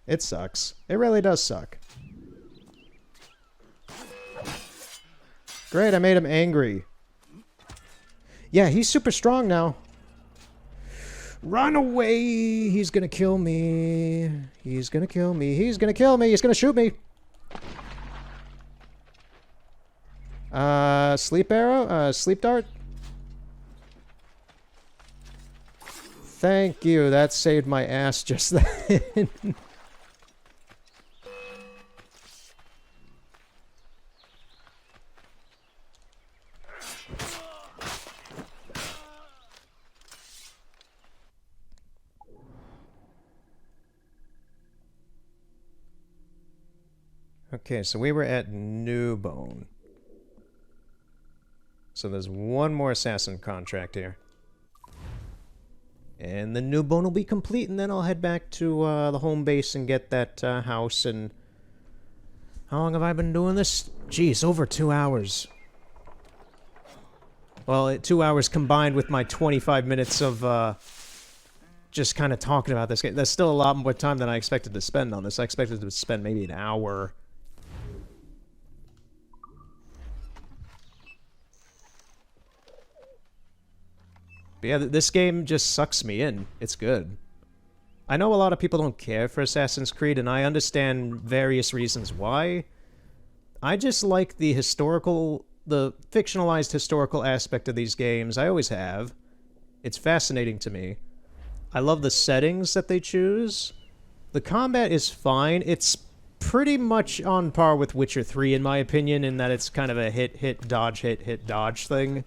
It sucks. It really does suck. Great, I made him angry. Yeah, he's super strong now. Run away! He's gonna kill me. He's gonna kill me. He's gonna kill me. He's gonna shoot me. Sleep arrow? Sleep dart? Thank you. That saved my ass just then. Okay, so we were at Newbone. So there's one more assassin contract here. And the Newbone will be complete, and then I'll head back to the home base and get that house. And how long have I been doing this? Jeez, over 2 hours. Well, 2 hours combined with my 25 minutes of just kind of talking about this game. That's still a lot more time than I expected to spend on this. I expected to spend maybe an hour. But yeah, this game just sucks me in. It's good. I know a lot of people don't care for Assassin's Creed, and I understand various reasons why. I just like the fictionalized historical aspect of these games. I always have. It's fascinating to me. I love the settings that they choose. The combat is fine. It's pretty much on par with Witcher 3, in my opinion, in that it's kind of a hit, dodge thing.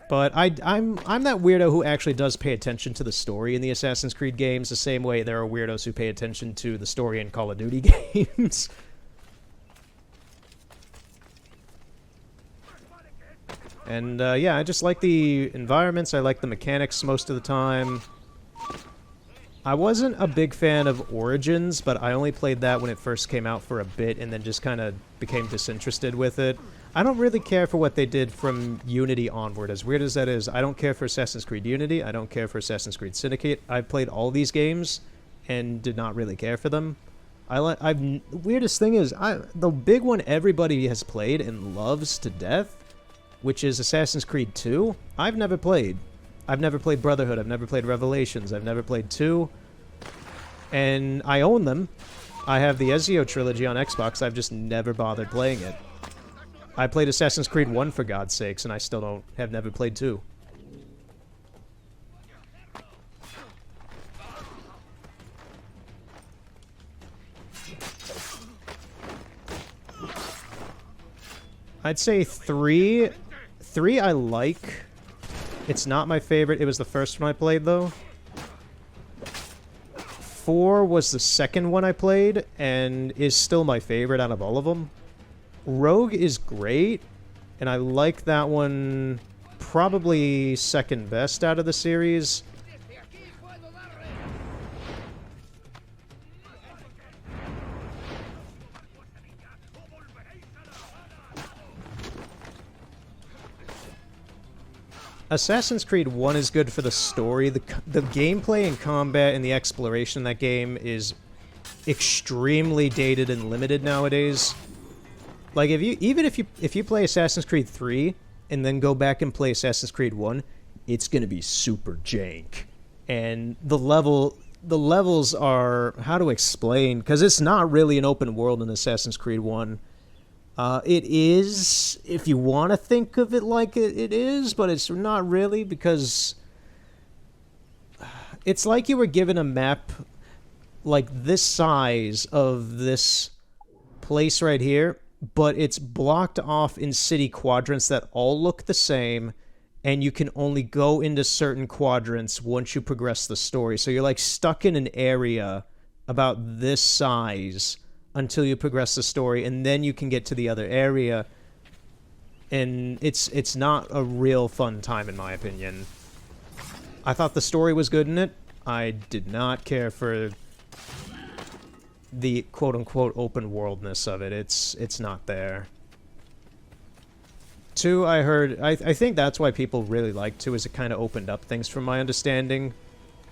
But I'm that weirdo who actually does pay attention to the story in the Assassin's Creed games, the same way there are weirdos who pay attention to the story in Call of Duty games. And yeah, I just like the environments, I like the mechanics most of the time. I wasn't a big fan of Origins, but I only played that when it first came out for a bit and then just kind of became disinterested with it. I don't really care for what they did from Unity onward. As weird as that is, I don't care for Assassin's Creed Unity. I don't care for Assassin's Creed Syndicate. I've played all these games and did not really care for them. Weirdest thing is, the big one everybody has played and loves to death, which is Assassin's Creed 2, I've never played. I've never played Brotherhood, I've never played Revelations, I've never played 2, and I own them. I have the Ezio trilogy on Xbox, I've just never bothered playing it. I played Assassin's Creed 1 for God's sakes, and I still have never played 2. I'd say 3. 3 I like. It's not my favorite. It was the first one I played, though. 4 was the second one I played, and is still my favorite out of all of them. Rogue is great, and I like that one probably second best out of the series. Assassin's Creed 1 is good for the story. The gameplay and combat and the exploration in that game is extremely dated and limited nowadays. Like, if you play Assassin's Creed 3 and then go back and play Assassin's Creed 1, it's gonna be super jank. And the levels are, how to explain, because it's not really an open world in Assassin's Creed 1. It is, if you want to think of it like it is, but it's not really, because it's like you were given a map like this size of this place right here, but it's blocked off in city quadrants that all look the same, and you can only go into certain quadrants once you progress the story. So you're like stuck in an area about this size until you progress the story, and then you can get to the other area. And it's not a real fun time, in my opinion. I thought the story was good in it. I did not care for the quote-unquote open-worldness of it. It's not there. 2, I heard... I think that's why people really liked 2, is it kind of opened up things from my understanding.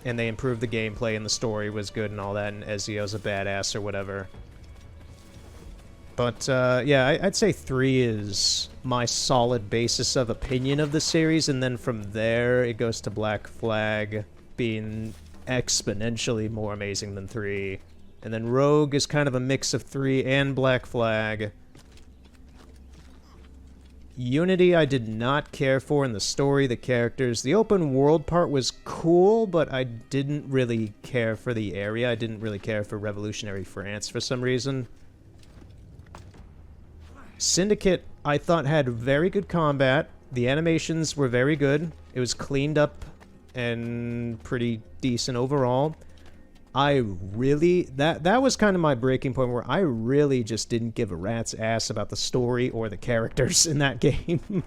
And they improved the gameplay, and the story was good and all that, and Ezio's a badass or whatever. But, yeah, I'd say 3 is my solid basis of opinion of the series, and then from there, it goes to Black Flag being exponentially more amazing than 3. And then Rogue is kind of a mix of 3 and Black Flag. Unity I did not care for in the story, the characters. The open world part was cool, but I didn't really care for the area. I didn't really care for Revolutionary France for some reason. Syndicate, I thought, had very good combat. The animations were very good. It was cleaned up and pretty decent overall. I really... That was kind of my breaking point, where I really just didn't give a rat's ass about the story or the characters in that game.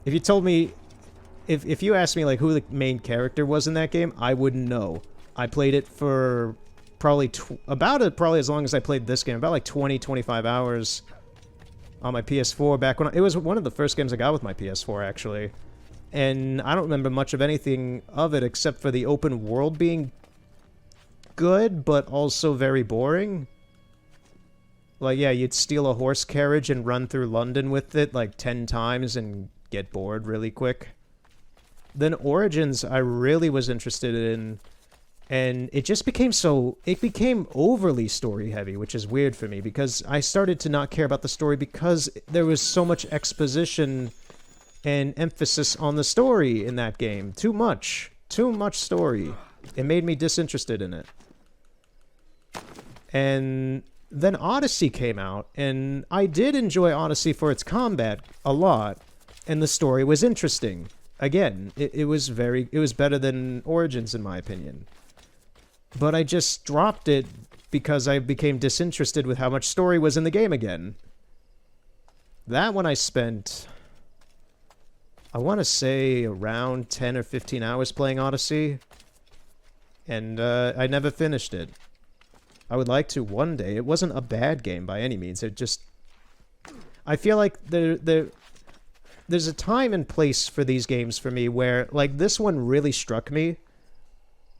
If you told me... If you asked me, like, who the main character was in that game, I wouldn't know. I played it for probably... probably as long as I played this game. About, like, 20, 25 hours... on my PS4 back when it was one of the first games I got with my PS4, actually. And I don't remember much of anything of it except for the open world being good, but also very boring. Like, yeah, you'd steal a horse carriage and run through London with it like 10 times and get bored really quick. Then Origins, I really was interested in, and it just became it became overly story heavy, which is weird for me, because I started to not care about the story because there was so much exposition and emphasis on the story in that game. Too much story. It made me disinterested in it. And then Odyssey came out, and I did enjoy Odyssey for its combat a lot, and the story was interesting. Again, it was better than Origins in my opinion. But I just dropped it because I became disinterested with how much story was in the game again. That one I spent, I want to say, around 10 or 15 hours playing Odyssey. and I never finished it. I would like to one day. It wasn't a bad game by any means. It just... I feel like there's a time and place for these games for me where, like, this one really struck me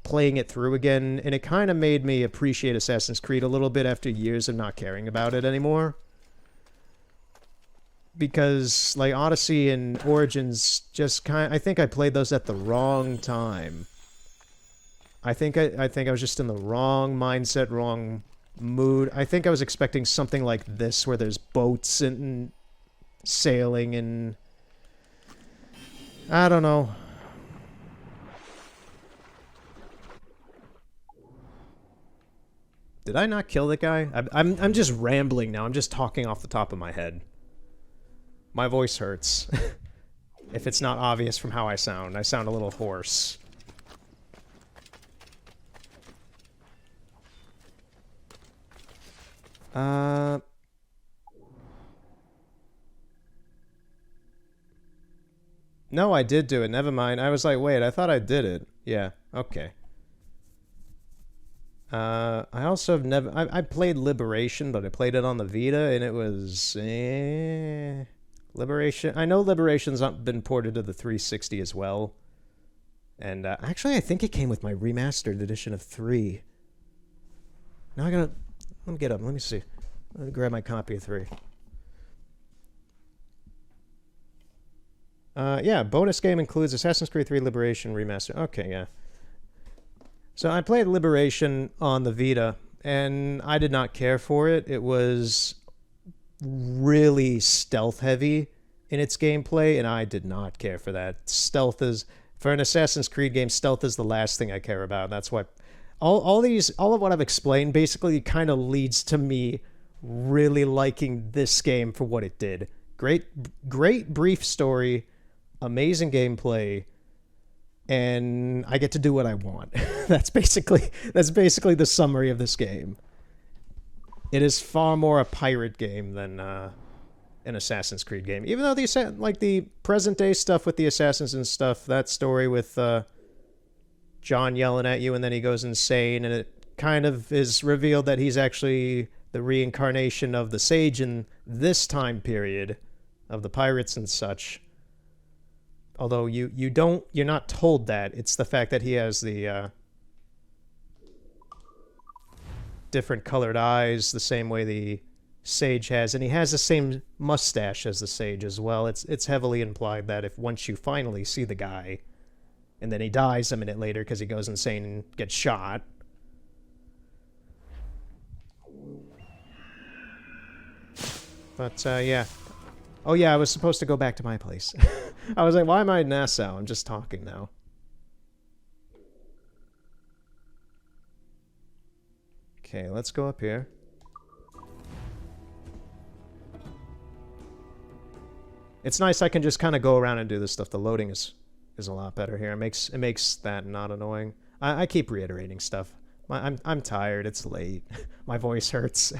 playing it through again, and it kind of made me appreciate Assassin's Creed a little bit after years of not caring about it anymore. Because, like, Odyssey and Origins just I think I played those at the wrong time. I think I was just in the wrong mindset, wrong mood. I think I was expecting something like this, where there's boats and sailing and... I don't know. Did I not kill that guy? I'm just rambling now. I'm just talking off the top of my head. My voice hurts. If it's not obvious from how I sound a little hoarse. No, I did do it. Never mind. I was like, wait, I thought I did it. Yeah, okay. I also have never... I played Liberation, but I played it on the Vita, and it was... Liberation... I know Liberation's not been ported to the 360 as well. And, actually, I think it came with my remastered edition of 3. Now I gotta... Let me get up. Let me see. Let me grab my copy of 3. Yeah, bonus game includes Assassin's Creed 3 Liberation Remaster. Okay, yeah. So I played Liberation on the Vita, and I did not care for it. It was really stealth-heavy in its gameplay, and I did not care for that. Stealth is... For an Assassin's Creed game, stealth is the last thing I care about. That's why... All of what I've explained basically kind of leads to me really liking this game for what it did. Great brief story, amazing gameplay, and I get to do what I want. That's basically the summary of this game. It is far more a pirate game than an Assassin's Creed game. Even though the present day stuff with the assassins and stuff, that story with John yelling at you and then he goes insane, and it kind of is revealed that he's actually the reincarnation of the Sage in this time period of the pirates and such. Although you're not told that. It's the fact that he has the different colored eyes, the same way the Sage has, and he has the same mustache as the Sage as well. It's heavily implied that if once you finally see the guy, and then he dies a minute later because he goes insane and gets shot. But, yeah. Oh, yeah, I was supposed to go back to my place. I was like, why am I in Nassau? I'm just talking now. Okay, let's go up here. It's nice I can just kind of go around and do this stuff. The loading is a lot better here. It makes that not annoying. I keep reiterating stuff. I'm tired. It's late. My voice hurts.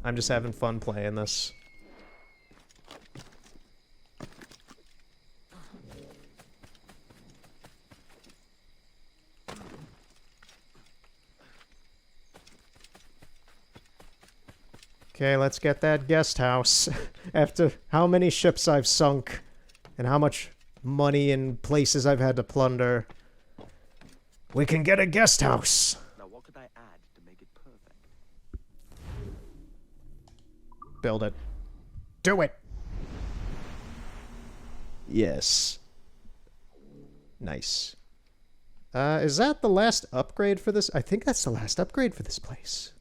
I'm just having fun playing this. Okay, let's get that guest house. After how many ships I've sunk, and how much money and places I've had to plunder, we can get a guest house. Now, what could I add to make it perfect? Build it. Do it. Yes. Nice. Is that the last upgrade for this? I think that's the last upgrade for this place.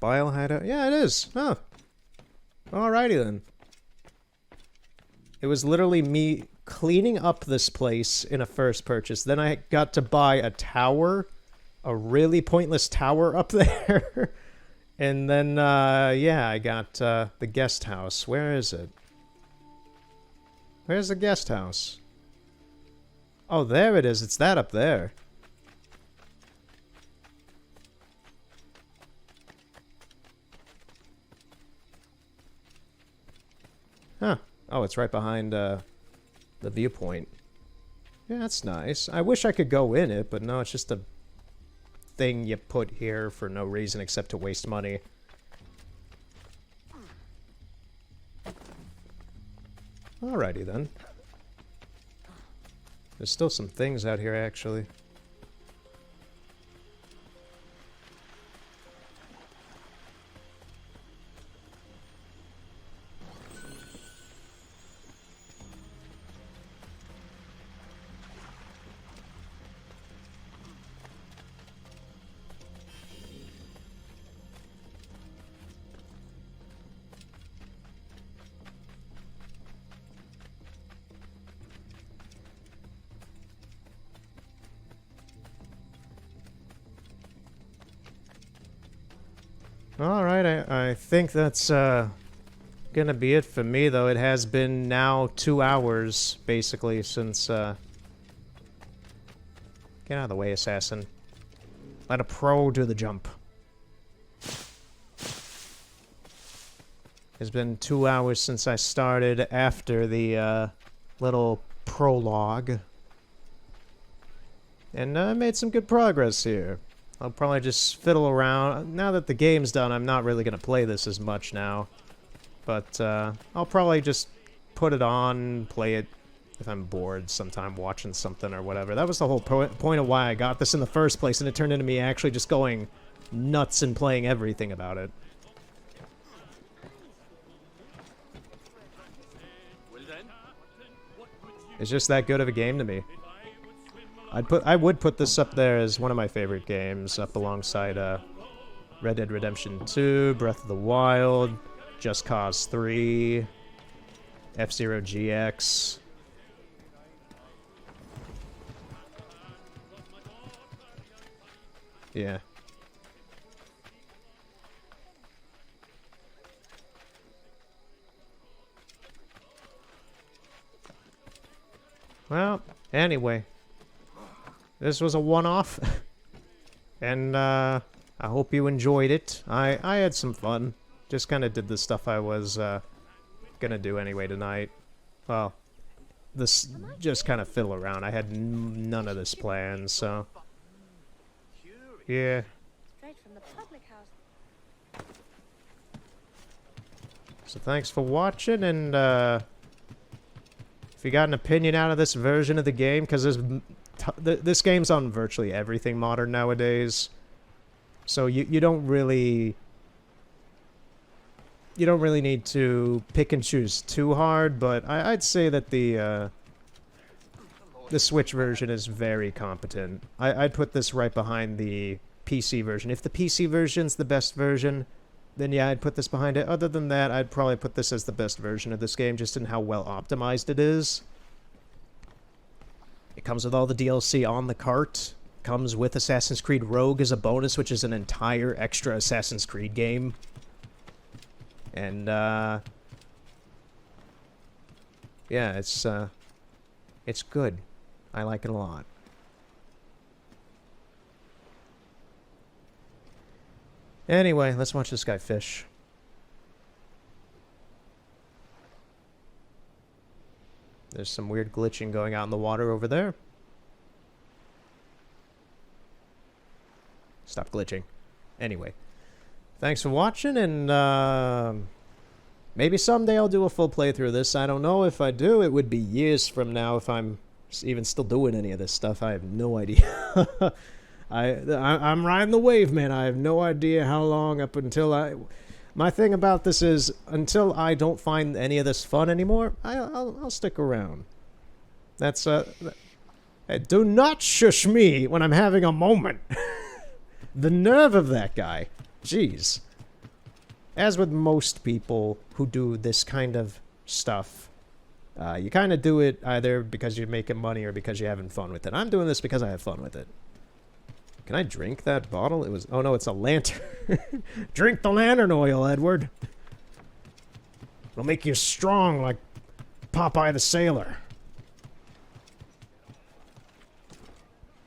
Bile hideout. Yeah, it is. Oh. Alrighty then. It was literally me cleaning up this place in a first purchase. Then I got to buy a tower. A really pointless tower up there. And then, yeah, I got the guest house. Where is it? Where's the guest house? Oh, there it is. It's that up there. Huh. Oh, it's right behind the viewpoint. Yeah, that's nice. I wish I could go in it, but no, it's just a thing you put here for no reason except to waste money. Alrighty then. There's still some things out here, actually. Alright, I think that's gonna be it for me, though. It has been now 2 hours, basically, since Get out of the way, assassin. Let a pro do the jump. It's been 2 hours since I started after the little prologue. And I made some good progress here. I'll probably just fiddle around. Now that the game's done, I'm not really going to play this as much now. But I'll probably just put it on, play it if I'm bored sometime watching something or whatever. That was the whole point of why I got this in the first place, and it turned into me actually just going nuts and playing everything about it. It's just that good of a game to me. I would put this up there as one of my favorite games, up alongside Red Dead Redemption 2, Breath of the Wild, Just Cause 3, F-Zero GX. Yeah. Well, anyway. This was a one-off, and I hope you enjoyed it. I had some fun. Just kind of did the stuff I was gonna do anyway tonight. Well, this just kind of fiddle around. I had none of this planned, so yeah. Straight from the public house. So thanks for watching, and if you got an opinion out of this version of the game, because this game's on virtually everything modern nowadays, so you don't really need to pick and choose too hard. But I'd say that the Switch version is very competent. I'd put this right behind the PC version. If the PC version's the best version, then yeah, I'd put this behind it. Other than that, I'd probably put this as the best version of this game, just in how well optimized it is. It comes with all the DLC on the cart. Comes with Assassin's Creed Rogue as a bonus, which is an entire extra Assassin's Creed game. And, yeah, it's good. I like it a lot. Anyway, let's watch this guy fish. There's some weird glitching going on in the water over there. Stop glitching. Anyway, thanks for watching, and maybe someday I'll do a full playthrough of this. I don't know. If I do, it would be years from now if I'm even still doing any of this stuff. I have no idea. I'm riding the wave, man. I have no idea how long up until My thing about this is, until I don't find any of this fun anymore, I'll stick around. That's, hey, do not shush me when I'm having a moment. The nerve of that guy. Jeez. As with most people who do this kind of stuff, you kind of do it either because you're making money or because you're having fun with it. I'm doing this because I have fun with it. Can I drink that bottle? It was... Oh, no, it's a lantern. Drink the lantern oil, Edward. It'll make you strong like Popeye the Sailor.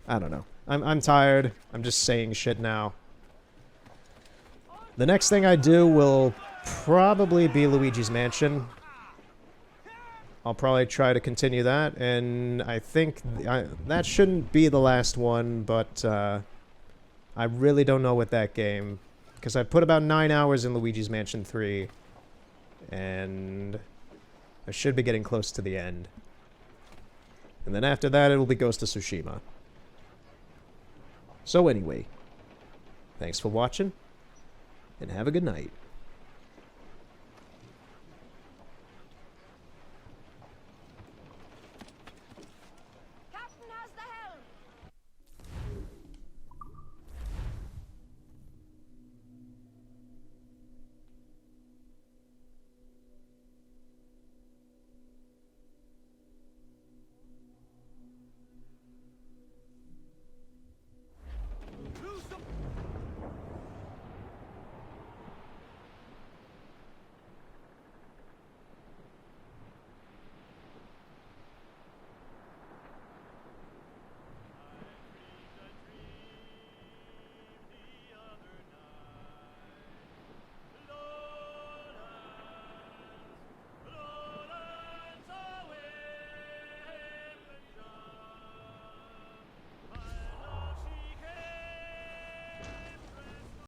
I don't know. I'm tired. I'm just saying shit now. The next thing I do will probably be Luigi's Mansion. I'll probably try to continue that, and I think that shouldn't be the last one, but I really don't know with that game, because I put about 9 hours in Luigi's Mansion 3, and I should be getting close to the end. And then after that, it'll be Ghost of Tsushima. So anyway, thanks for watching, and have a good night.